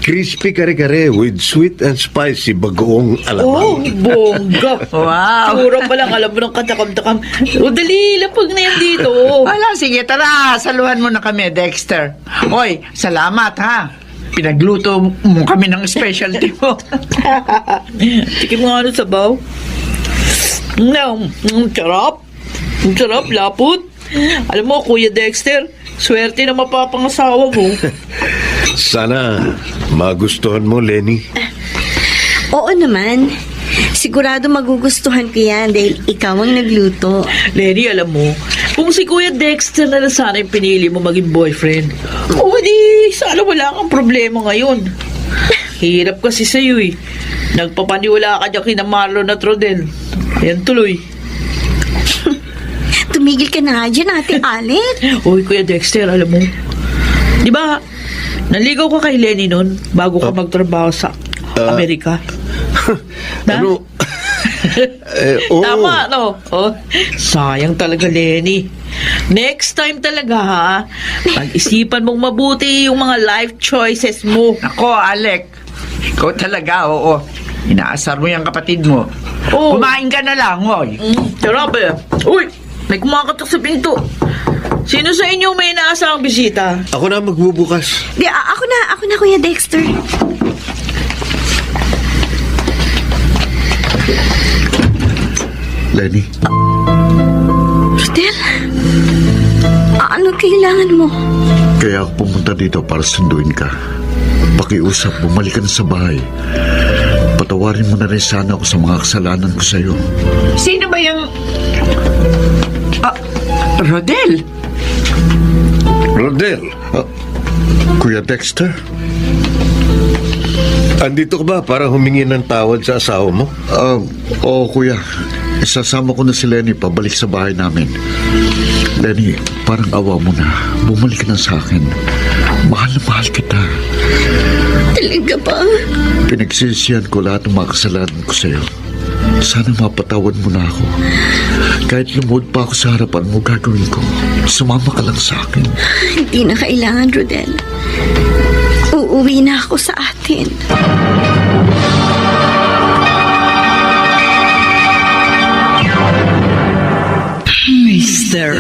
Crispy kare-kare with sweet and spicy bagoong alamang. Bongga. Wow. Siguro pa lang alam mo ng katakam-takam. O dali, lapag na yan dito. Wala, sige, tara. Saluhan mo na kami, Dexter. Oy, salamat, ha? Pinagluto mo kami ng specialty mo. Tikim nga ano sabaw. Sarap. Ang sarap, lapot. Alam mo, Kuya Dexter, swerte na mapapangasawa mo. Sana magustuhan mo, Lenny. oo naman, sigurado magugustuhan ko yan dahil ikaw ang nagluto. Lenny, alam mo, kung si Kuya Dexter na lang sana yung pinili mo maging boyfriend, o di, sana wala kang problema ngayon. Hirap kasi sa'yo eh. Nagpapaniwala ka dyan kina Marlon at Rodel. Ayan tuloy. Tumigil ka na nga dyan, Ate Alec. Uy, Kuya Dexter, alam mo, di ba, naligaw ka kay Lenny noon bago ka magtrabaho sa Amerika? Na? Ano? Oo. Tama, no? Oh, sayang talaga, Lenny. Next time talaga, ha? Pag-isipan mong mabuti yung mga life choices mo. Ako, Alec. Ikaw talaga, oo. Inaasar mo yung kapatid mo. Oo. Kumain ka na lang, oy. Sarap eh. Uy, may kumakatok sa pinto. Sino sa inyo may inaasahang bisita? Ako na magbubukas. Di, ako na, Kuya Dexter. Lenny, Rodel, ano kailangan mo? kaya ako pumunta dito para sunduin ka. Pakiusap, bumalik ka na sa bahay. Patawarin mo na rin sana ako sa mga kasalanan ko sa'yo. Sino ba yung... Rodel? Rodel, Kuya Dexter? andito ka ba para humingi ng tawad sa asawa mo? Oo, kuya. Isasama ko na si Lenny pabalik sa bahay namin. Lenny, parang awa mo na. Bumalik ka na sa akin. Mahal na mahal kita. Talaga ba? Pinagsisihan ko lahat ng mga kasalanan ko sa'yo. Sana mapatawad mo na ako. Kahit lumuhod pa ako sa harapan mo, gagawin ko. Sumama ka lang sa akin. Hindi na kailangan, Rodel. Uuwi na ako sa atin. Mr.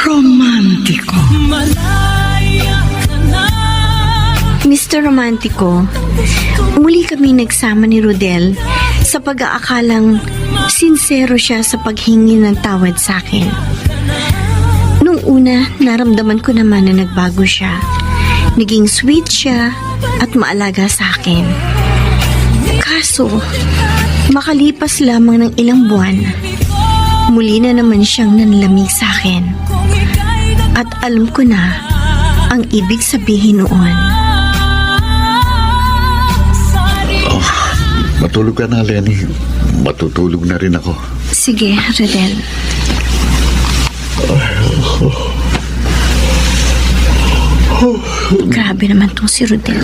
Romantico. Mr. Romantico, muli kami nagsama ni Rodel sa pag-aakalang sincero siya sa paghingi ng tawad sa akin. Nung una, naramdaman ko naman na nagbago siya. Naging sweet siya at maalaga sa akin. Kaso, makalipas lamang ng ilang buwan, muli na naman siyang nanlamig sa akin. At alam ko na ang ibig sabihin noon. Matulog ka na, Lenny. Matutulog na rin ako. Sige, Rodel. Grabe naman tong si Rodel.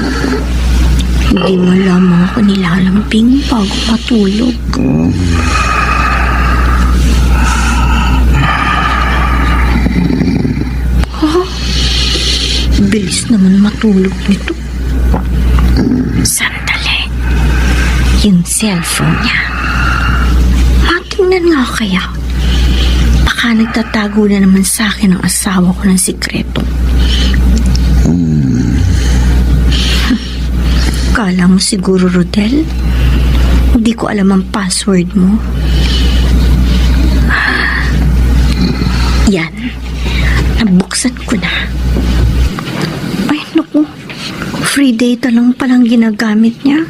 Hindi mo lamang ako nilalambing bago matulog. Bilis naman matulog nito. Sandali. Yung cellphone niya. Matingnan nga kaya. Baka nagtatago na naman sa akin ang asawa ko ng sikreto. Kala mo siguro, Rodel? Hindi ko alam ang password mo. Yan. Nabuksan ko na. Ay, naku. Free data lang palang ginagamit niya.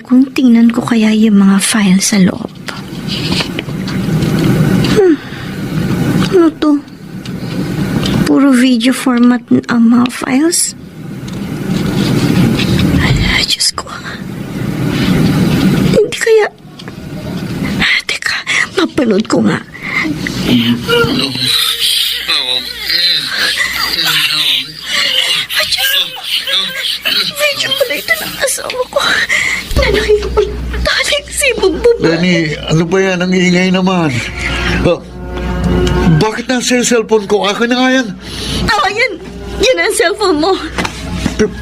Kung tingnan ko kaya yung mga file sa loob. Ano to? Puro video format ang mga files? Ay, Diyos ko. Hindi kaya... Teka, mapanood ko nga. Medyo pala ito ng asawa ko na nakikipagtalik si Bumbum. Lenny, ano ba yan? Ang ingay naman. Bakit nasa yung cellphone ko? Akin na nga yan. Yan! Yan ang cellphone mo.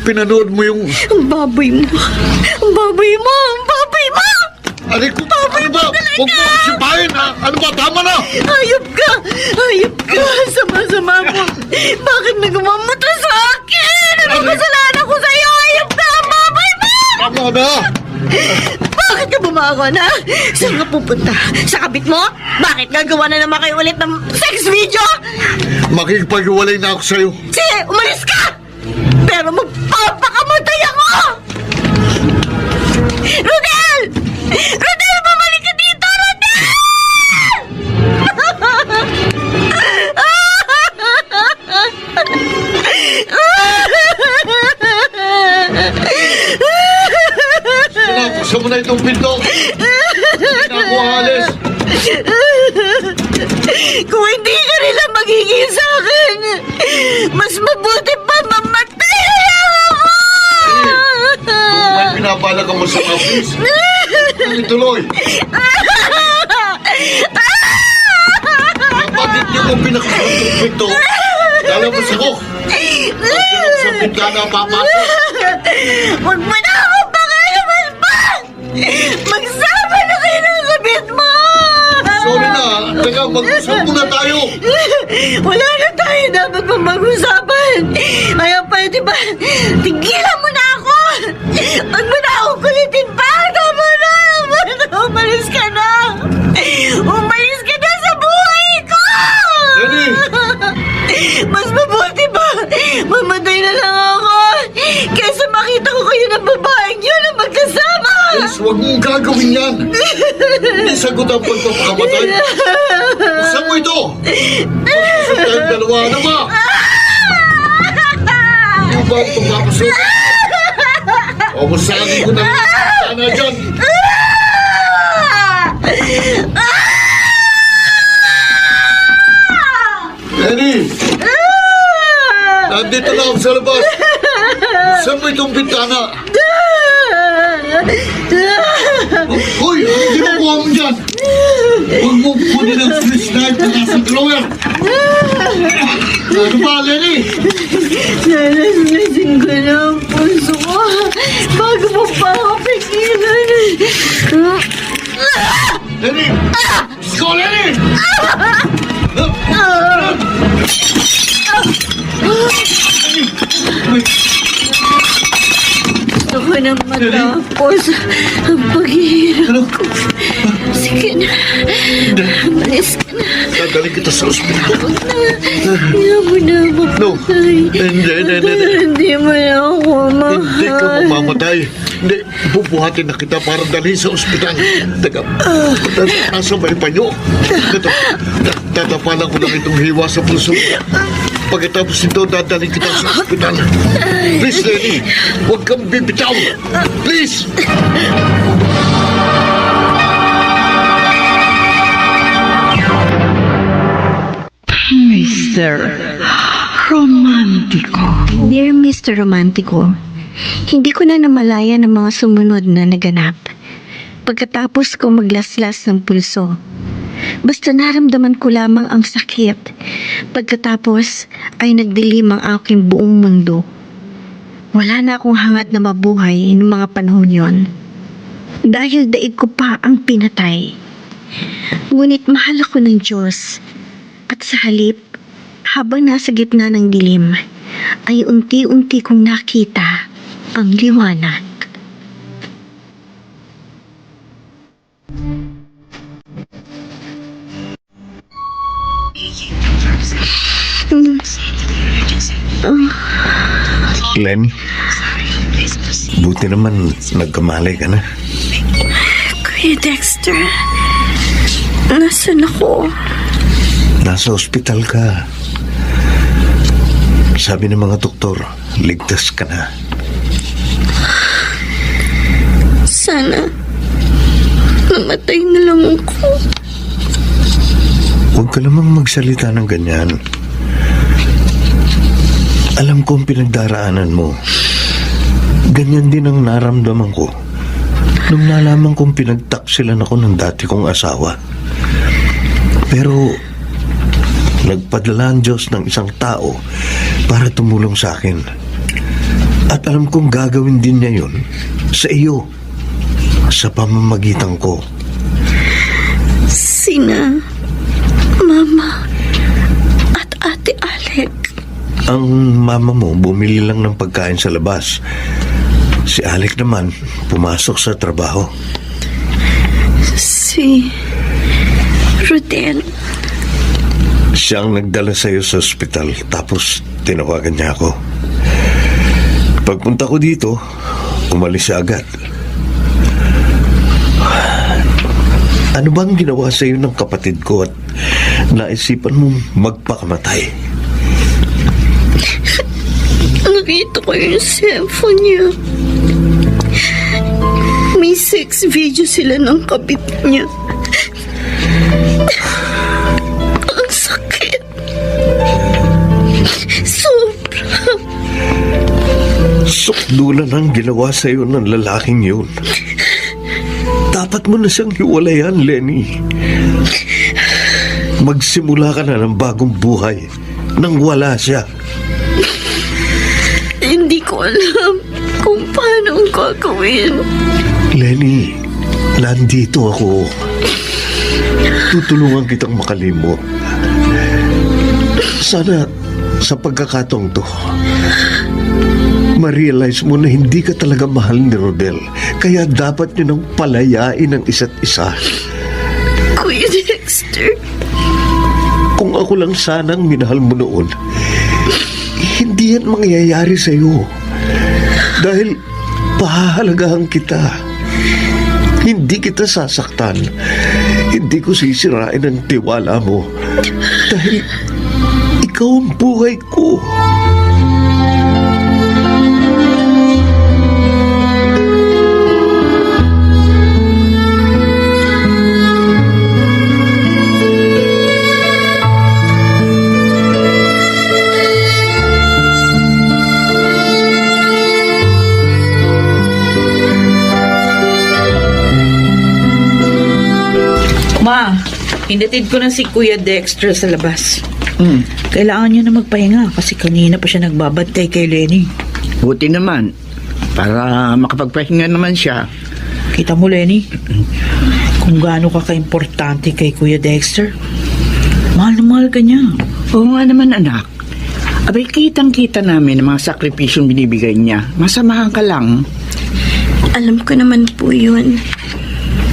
Pinanood mo yung... Ang baboy mo. Ang baboy mo. Ang baboy mo! Ano ba? Huwag mo sipahin, ha? Ano ba? Tama na! Hayop ka! Hayop ka! Sama-sama mo. Bakit nagawa mo to sa akin? Ano kasalanan ko sa'yo? Hayop ka! Ang baboy mo! Tama na! Bakit ka bumago na? Saan ka pupunta? Sa kabit mo? Bakit gagawa na naman kayo ulit ng sex video? Makikipag-iwalay na ako sa'yo. Sige, umalis ka! Pero magpapakamatay ako! Rodel! Rodel, bumalik ka dito! Rodel! Kung hindi ka nila magiging sa akin, mas mabuti pa mamatay na lang ako! May pinapala ka mo sa office. Tuloy. Bakit niyo kong pinakasantong ito? Lalabas ako. Pagkakas sa bintana papasok. Huwag mo na ako pakialaman pa! Magsama na kayo ng kabit mo! Sorry na. Teka, mag-usap muna tayo. Wala na tayo dapat pa mag-usapan. Kaya pwede ba, tigilan mo na ako! Huwag mo na ako kulitin pa! Tama na! Umalis ka na! Umalis ka na sa buhay ko! Lenny! Mas mabuti ba? Mamatay na lang ako! Kaysa makita ko kayo ng babaeng yun na magkasama! Yes, huwag mong gagawin yan. Hindi sagot ang pagpapakamatay. Saan mo ito? Mag-usap tayong dalawa. Ano ba? Yung ba ang pagpapasok? O masali ko na sana dyan. Lenny! Nandito na ako sa labas. Saan mo itong bintana? Hoy! Hindi mo kuha mo dyan! Huwag mo kunin ang Swiss knife na nasa drawer! Ano ba, Lenny? Nalaslasing ko na ang puso ko bago mo pa ako pigilan. Lenny! Go, Lenny! Gusto ko na matapos ang paghihirap ko. Sige na. Malis ka na. Dadaling kita sa ospital. Hindi mo na No. mapatay. Hindi. Hindi mo na ako mahal. Hindi ka mamamatay. Hindi, bubuhatin na kita para dalhin sa ospital. Teka, nasa may panyo. Ito, tatapalan ko lang itong hiwa sa puso. Pagkatapos nito, dadalhin kita sa ospital. Please, Lenny, huwag kang bibitaw. Please! Mr. Romantico. Dear Mr. Romantico, hindi ko na namalaya ng mga sumunod na naganap. Pagkatapos ko maglaslas ng pulso, basta naramdaman ko lamang ang sakit. Pagkatapos ay nagdilim ang aking buong mundo. Wala na akong hangat na mabuhay ng mga panahon yon. Dahil daig ko pa ang pinatay. Ngunit mahal ako ng Diyos. At sa halip, habang nasa gitna ng dilim, ay unti-unti kong nakita ang liwanag. Lenny, buti naman nagkamalay ka na. Kuya Dexter, nasan ako? Nasa ospital ka. Sabi ng mga doktor, ligtas ka na. Sana namatay na lang ako. Huwag ka namang magsalita ng ganyan. Alam ko ang pinagdaraanan mo. Ganyan din ang naramdaman ko nung nalaman kong pinagtaksilan ako ng dati kong asawa. Pero nagpadala ang Diyos ng isang tao para tumulong sa akin. At alam kong gagawin din niya yun sa iyo, sa pamamagitan ko. Sina Mama at Ate Alec. Ang mama mo bumili lang ng pagkain sa labas. Si Alec naman pumasok sa trabaho. Si Rodel. Siya ang nagdala sa iyo sa ospital, tapos tinawagan niya ako. Pagpunta ko dito, umalis siya agad. Ano bang ginawa sa iyo ng kapatid ko at naisipan mong magpakamatay? Nakita ko yung cellphone niya. May sex video sila ng kabit niya. kasukdulan ang ginawa sa'yo ng lalaking yun. Dapat mo na siyang hiwalayan, Lenny. Magsimula ka na ng bagong buhay nang wala siya. Hindi ko alam kung paano ang gagawin. Lenny, nandito ako. Tutulungan kitang makalimot. Sana sa pagkakataong to, ma-realize mo na hindi ka talaga mahal ni Rodel. Kaya dapat nyo nang palayain ang isa't isa. Kuya Dexter, Kung ako lang sanang minahal mo noon, hindi yan mangyayari sa'yo. Dahil pahahalagahan kita. Hindi kita sasaktan. Hindi ko sisirain ang tiwala mo. Dahil ikaw ang buhay ko. Ma, hinatid ko na si Kuya Dexter sa labas. Kailangan niya na magpahinga kasi kanina pa siya nagbabantay kay Lenny. Buti naman. Para makapagpahinga naman siya. Kita mo, Lenny, kung gaano ka ka-importante kay Kuya Dexter. Mahal na mahal ka niya. Oo nga naman, anak. Abay, kitang-kita namin ang mga sakripisyong binibigay niya. Masamahan ka lang. Alam ko naman po yun.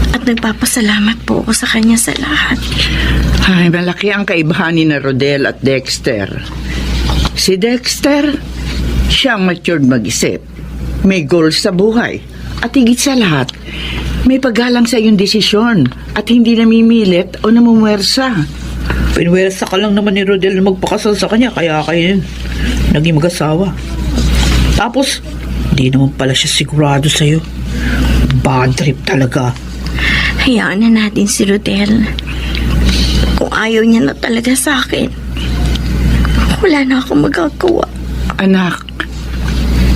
At nagpapasalamat po ako sa kanya sa lahat. Ay, malaki ang kaibahan ni na Rodel at Dexter. Si Dexter, siyang matured mag-isip. May goals sa buhay. At higit sa lahat, may paggalang sa iyong desisyon at hindi namimilit o namumwersa. Pinwersa ka lang naman ni Rodel na magpakasal sa kanya kaya kayo naging mag-asawa. Tapos, hindi naman pala siya sigurado sa'yo. Bad trip talaga. Hayaan na natin si Rodel. Kung ayaw niya na talaga sa akin, wala na akong magagawa. Anak,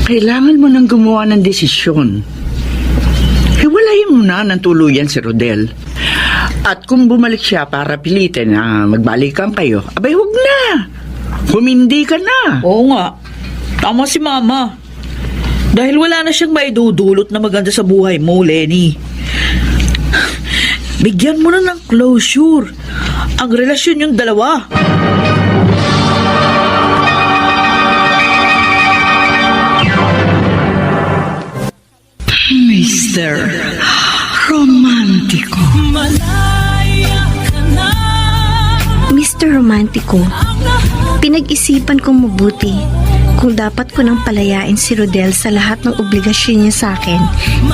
kailangan mo nang gumawa ng desisyon. Hiwalayin mo na ng tuluyan si Rodel. At kung bumalik siya para pilitin na magbalikan kayo, abay huwag na. Humindi ka na. Oo nga. Tama si Mama. Dahil wala na siyang maidudulot na maganda sa buhay mo, Lenny. Bigyan mo na ng closure ang relasyon yung dalawa. Mr. Romantico. Mr. Romantico, pinag-isipan kong mabuti kung dapat ko nang palayain si Rodel sa lahat ng obligasyon niya sa akin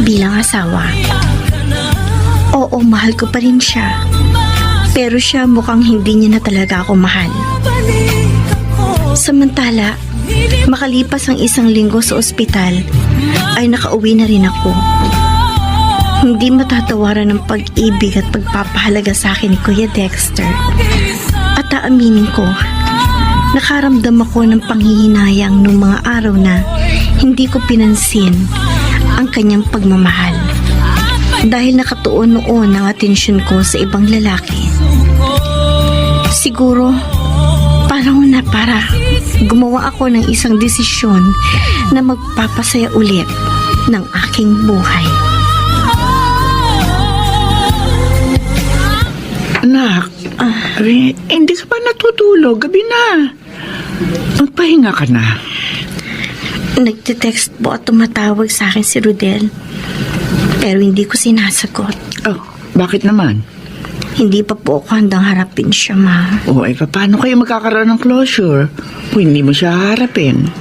bilang asawa. Oo, mahal ko pa rin siya. Pero siya mukhang hindi niya na talaga ako mahal. Samantala, makalipas ang 1 linggo sa ospital, ay nakauwi na rin ako. Hindi matatawaran ng pag-ibig at pagpapahalaga sa akin ni Kuya Dexter. At aaminin ko, nakaramdam ako ng panghihinayang nung mga araw na hindi ko pinansin ang kanyang pagmamahal. Dahil nakatuon noon ang atensyon ko sa ibang lalaki. Siguro, panahon na para gumawa ako ng isang desisyon na magpapasaya ulit ng aking buhay. Anak, hindi ka pa natutulog. Gabi na. Magpahinga ka na. Nagte-text po at tumatawag sa akin si Rodel. Pero hindi ko sinasagot. Oh, bakit naman? Hindi pa po ako handang harapin siya, Ma. O, paano kayo magkakaroon ng closure kung hindi mo siya harapin?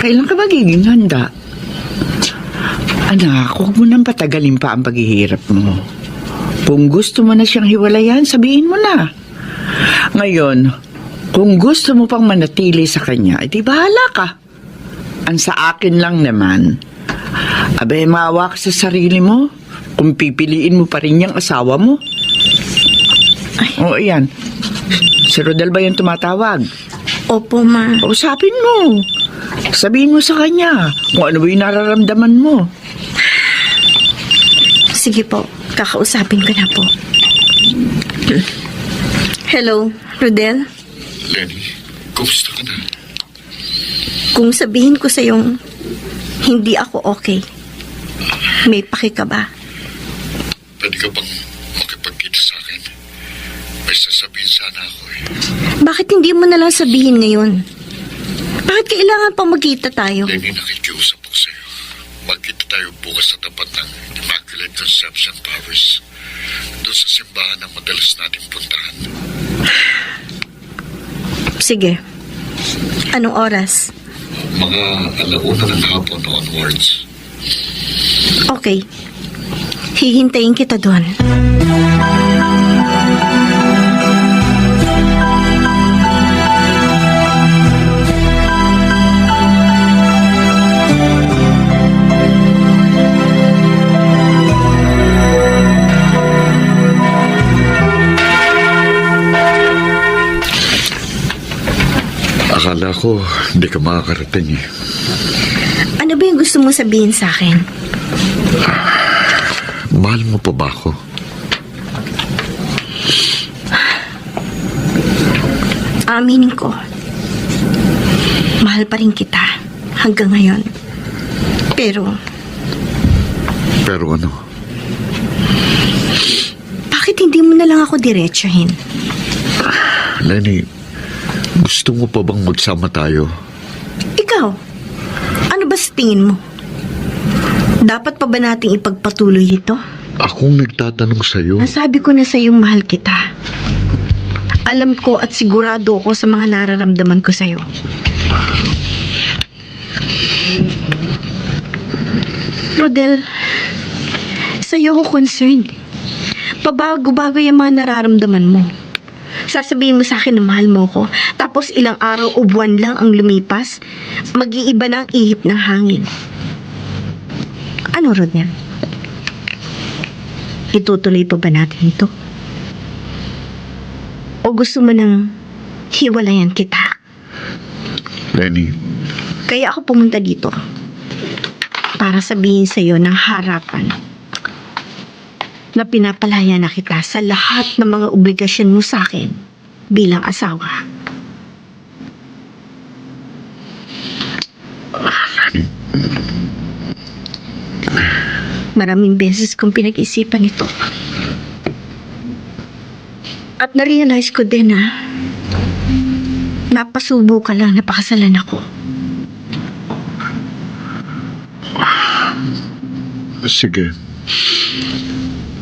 Kailan ka magiging handa? Anak, huwag mo nang patagalin pa ang paghihirap mo. Kung gusto mo na siyang hiwalayan, sabihin mo na. Ngayon, kung gusto mo pang manatili sa kanya, di bahala ka. Ang sa akin lang naman, abay, maawa ka sa sarili mo kung pipiliin mo pa rin yung asawa mo. Ay. O, ayan. Si Rodel ba yung tumatawag? Opo, Ma. Kausapin mo. Sabihin mo sa kanya kung ano ba yung nararamdaman mo. Sige po, kakausapin ko na po. Hello, Rodel? Lenny, kumusta ka na? Kung sabihin ko sa yung hindi ako okay, may paki ka ba? Pwede ka bang makipagkita sa akin? May sasabihin sana ako eh. Bakit hindi mo na lang sabihin ngayon? Bakit kailangan pang magkita tayo? Lenny, nakikiusap ako sa'yo. Magkita tayo bukas sa tapat ng Immaculate Conception Parish. Doon sa simbahan na madalas nating puntahan. Sige. Anong oras? Mga 1:00 ng hapon onwards. Okay. Hihintayin kita doon. Akala ko hindi ka makakarating eh. Ano ba yung gusto mong sabihin sa akin? Mahal mo pa ba ako? Aminin ko. Mahal pa rin kita hanggang ngayon. Pero, Pero ano? bakit hindi mo na lang ako diretsahin? Lenny, gusto mo pa bang magsama tayo? Ikaw, ano ba sa tingin mo? Dapat pa ba nating ipagpatuloy ito? Akong nagtatanong sa'yo. Nasabi ko na sa iyong mahal kita. Alam ko at sigurado ako sa mga nararamdaman ko sa'yo. Rodel, sa'yo ako concerned. Pabago-bago yung mga nararamdaman mo. Sasabihin mo sa akin na mahal mo ko, tapos ilang araw o buwan lang ang lumipas, mag-iiba na ang ihip ng hangin. Ano, Rodel? Itutuloy pa ba natin ito? O gusto mo nang hiwalayan kita? Lenny, Kaya ako pumunta dito para sabihin sa iyo ng harapan na pinapalaya na kita sa lahat ng mga obligasyon mo sa akin bilang asawa. Maraming beses kong pinag-isipan ito. At na-realize ko din na napasubo ka lang na pakasalan ako. sige.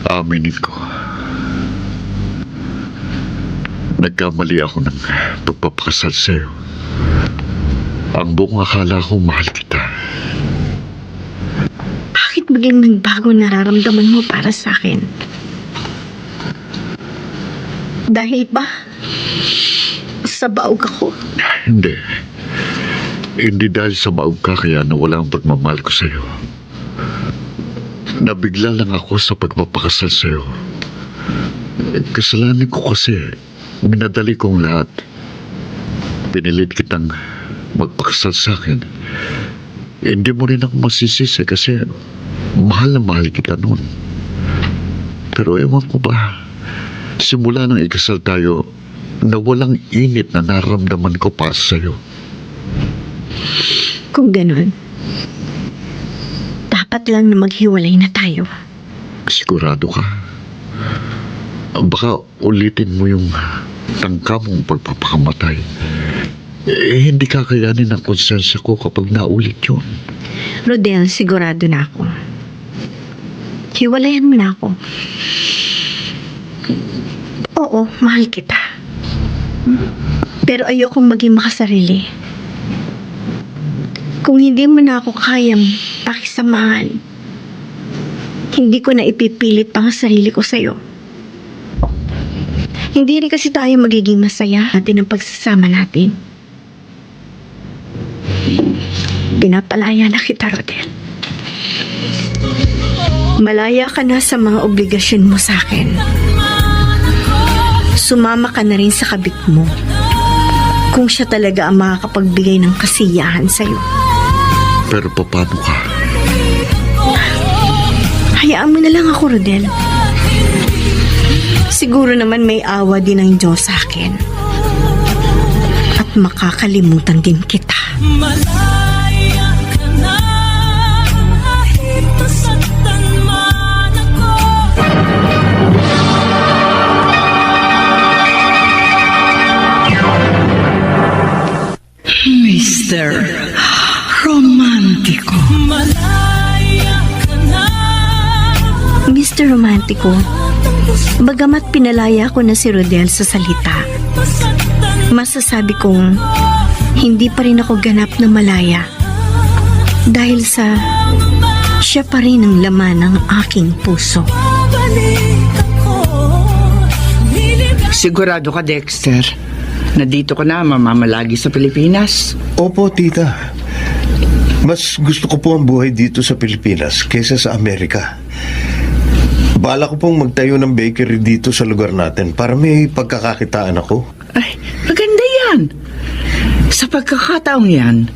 Aminin ko. Nagkamali ako ng pagpapakasal sa'yo. Ang buong akala ko mahal kita. Bakit biglang nagbago nararamdaman mo para sa akin? Dahil ba sa baog ako? Hindi. Hindi dahil sa maog ka kaya nawala ang pagmamahal ko sa'yo. Nabigla lang ako sa pagpapakasal sa'yo. Kasalanan ko kasi minadali kong lahat. Pinilit kitang magpakasal sa akin. Hindi mo rin ako masisisi kasi mahal na mahal kita noon. Pero ewan ko ba, simula nang ikasal tayo, na walang init na naramdaman ko pa sa'yo. Kung ganun, dapat lang na maghiwalay na tayo. Sigurado ka? Baka ulitin mo yung tangka mong pagpapakamatay. Hindi kakayanin ang konsensya ko kapag naulit yun. Rodel, sigurado na ako. Hiwalayan mo na ako. Oo, mahal kita. Pero ayokong maging makasarili. Kung hindi mo na ako kayang pakisamahan, hindi ko na ipipilit pang sarili ko sa'yo. Hindi rin kasi tayo magiging masaya natin ang pagsasama natin. Pinapalaya na kita, Rodel. Malaya ka na sa mga obligasyon mo sa akin. Sumama ka na rin sa kabit mo. kung siya talaga ang makakapagbigay ng kasiyahan sa'yo. Pero paano ka? Hayaan mo na lang ako, Rodel. Siguro naman may awa din ng Diyos sa akin. At makakalimutan din kita. Malaya ka na, kahit nasaktan man ako. Mr. Romantico. Malaya ka na, Mr. Romantico, bagamat pinalaya ko na si Rodel sa salita, masasabi kong hindi pa rin ako ganap na malaya dahil sa siya pa rin ang laman ng aking puso. balik ako. Sigurado ka, Dexter, na dito ka na mamamalagi sa Pilipinas? Opo, tita. Mas gusto ko po ang buhay dito sa Pilipinas kaysa sa Amerika. Bala ko pong magtayo ng bakery dito sa lugar natin para may pagkakakitaan ako. Ay, maganda yan. Sa pagkakataong yan,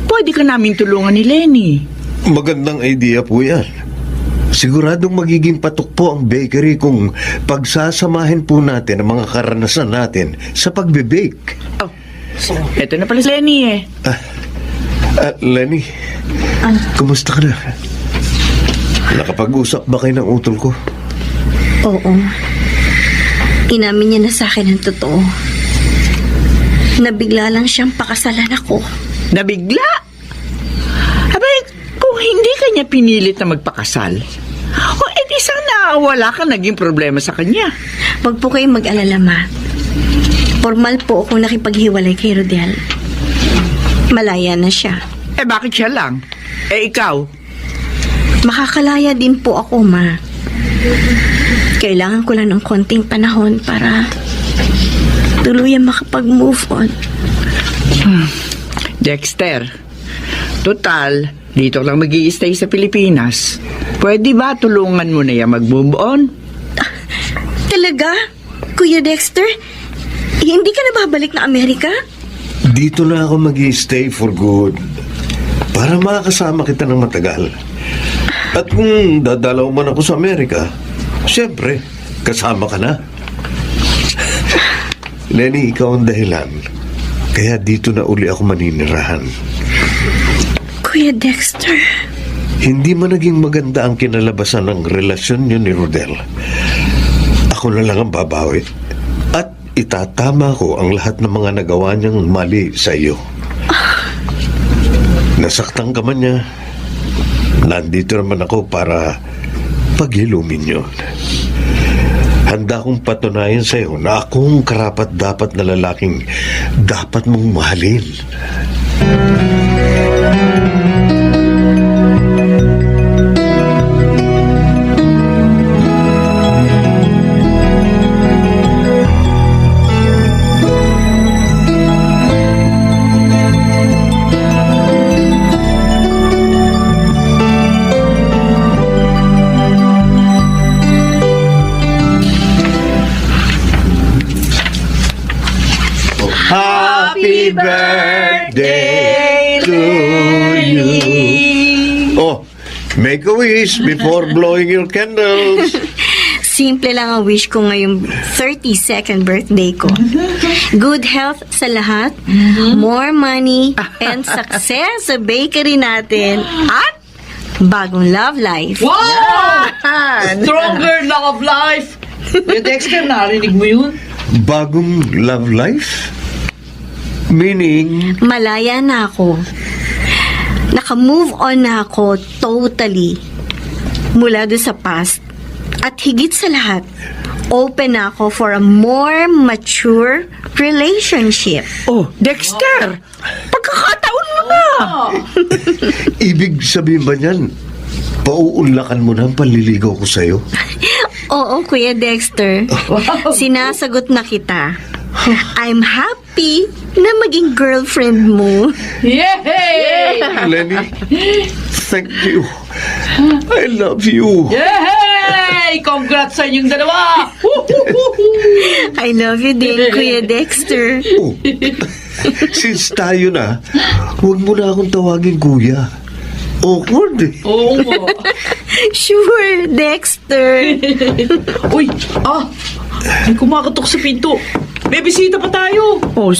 pwede ka namin tulungan ni Lenny. Magandang idea po yan. Siguradong magiging patok po ang bakery kung pagsasamahin po natin ang mga karanasan natin sa pagbe-bake. Oh, eto na pala si Lenny eh. Lenny, kumusta ka na? Nakapag-usap ba kayo ng utol ko? Oo. Inamin niya na sa akin ang totoo. Nabigla lang siyang pakasalan ako. Nabigla? Abay, kung hindi kanya pinilit na magpakasal, o edi sana wala ka naging problema sa kanya. Huwag po kayong mag-alala, ma. Formal po akong nakipaghiwalay kay Rodel. Malaya na siya. Eh bakit siya lang? Eh ikaw? Makakalaya din po ako, ma. Kailangan ko lang ng konting panahon para tuluyan makapag-move on. Dexter, total, dito lang mag-i-stay sa Pilipinas. Pwede ba tulungan mo na yan mag-move on? Talaga? Kuya Dexter? Hindi ka na babalik na Amerika? Dito na ako mag-i-stay for good. Para makakasama kita ng matagal. At kung dadalaw man ako sa Amerika, siyempre, kasama ka na. Lenny, ikaw ang dahilan. Kaya dito na uli ako maninirahan. Kuya Dexter? Hindi man naging maganda ang kinalabasan ng relasyon niyo ni Rodel. Ako na lang ang babawi. At itatama ko ang lahat ng mga nagawa niyang mali sa iyo. Nasaktan ka man niya. Nandito naman ako para paghilumin yun. Handa kong patunayan sa iyo na akong karapat-dapat na lalaking dapat mong mahalin. Happy birthday to you. Oh, make a wish before blowing your candles. Simple lang ang wish ko ngayong 32nd birthday ko. Good health sa lahat, more money, and success sa bakery natin. At bagong love life. Wow! Stronger love life! Kuya Dexter, narinig mo yun? Bagong love life? Meaning, Malaya na ako. Naka-move on na ako totally mula doon sa past. At higit sa lahat, open na ako for a more mature relationship. Oh, Dexter! Pagkakataon mo na! ibig sabihin ba niyan, pauunlakan mo na ang panliligaw ko sa'yo? Oo, Kuya Dexter. Sinasagot na kita. I'm happy na maging girlfriend mo. Yay! Lenny, thank you. I love you. Yay! congrats sa inyong dalawa! I love you din, Kuya Dexter. Oh, since tayo na, huwag mo na akong tawagin kuya. Awkward eh. Oo nga. Sure, Dexter. Uy, may kumakatok sa pinto. May bisita pa tayo. Oh,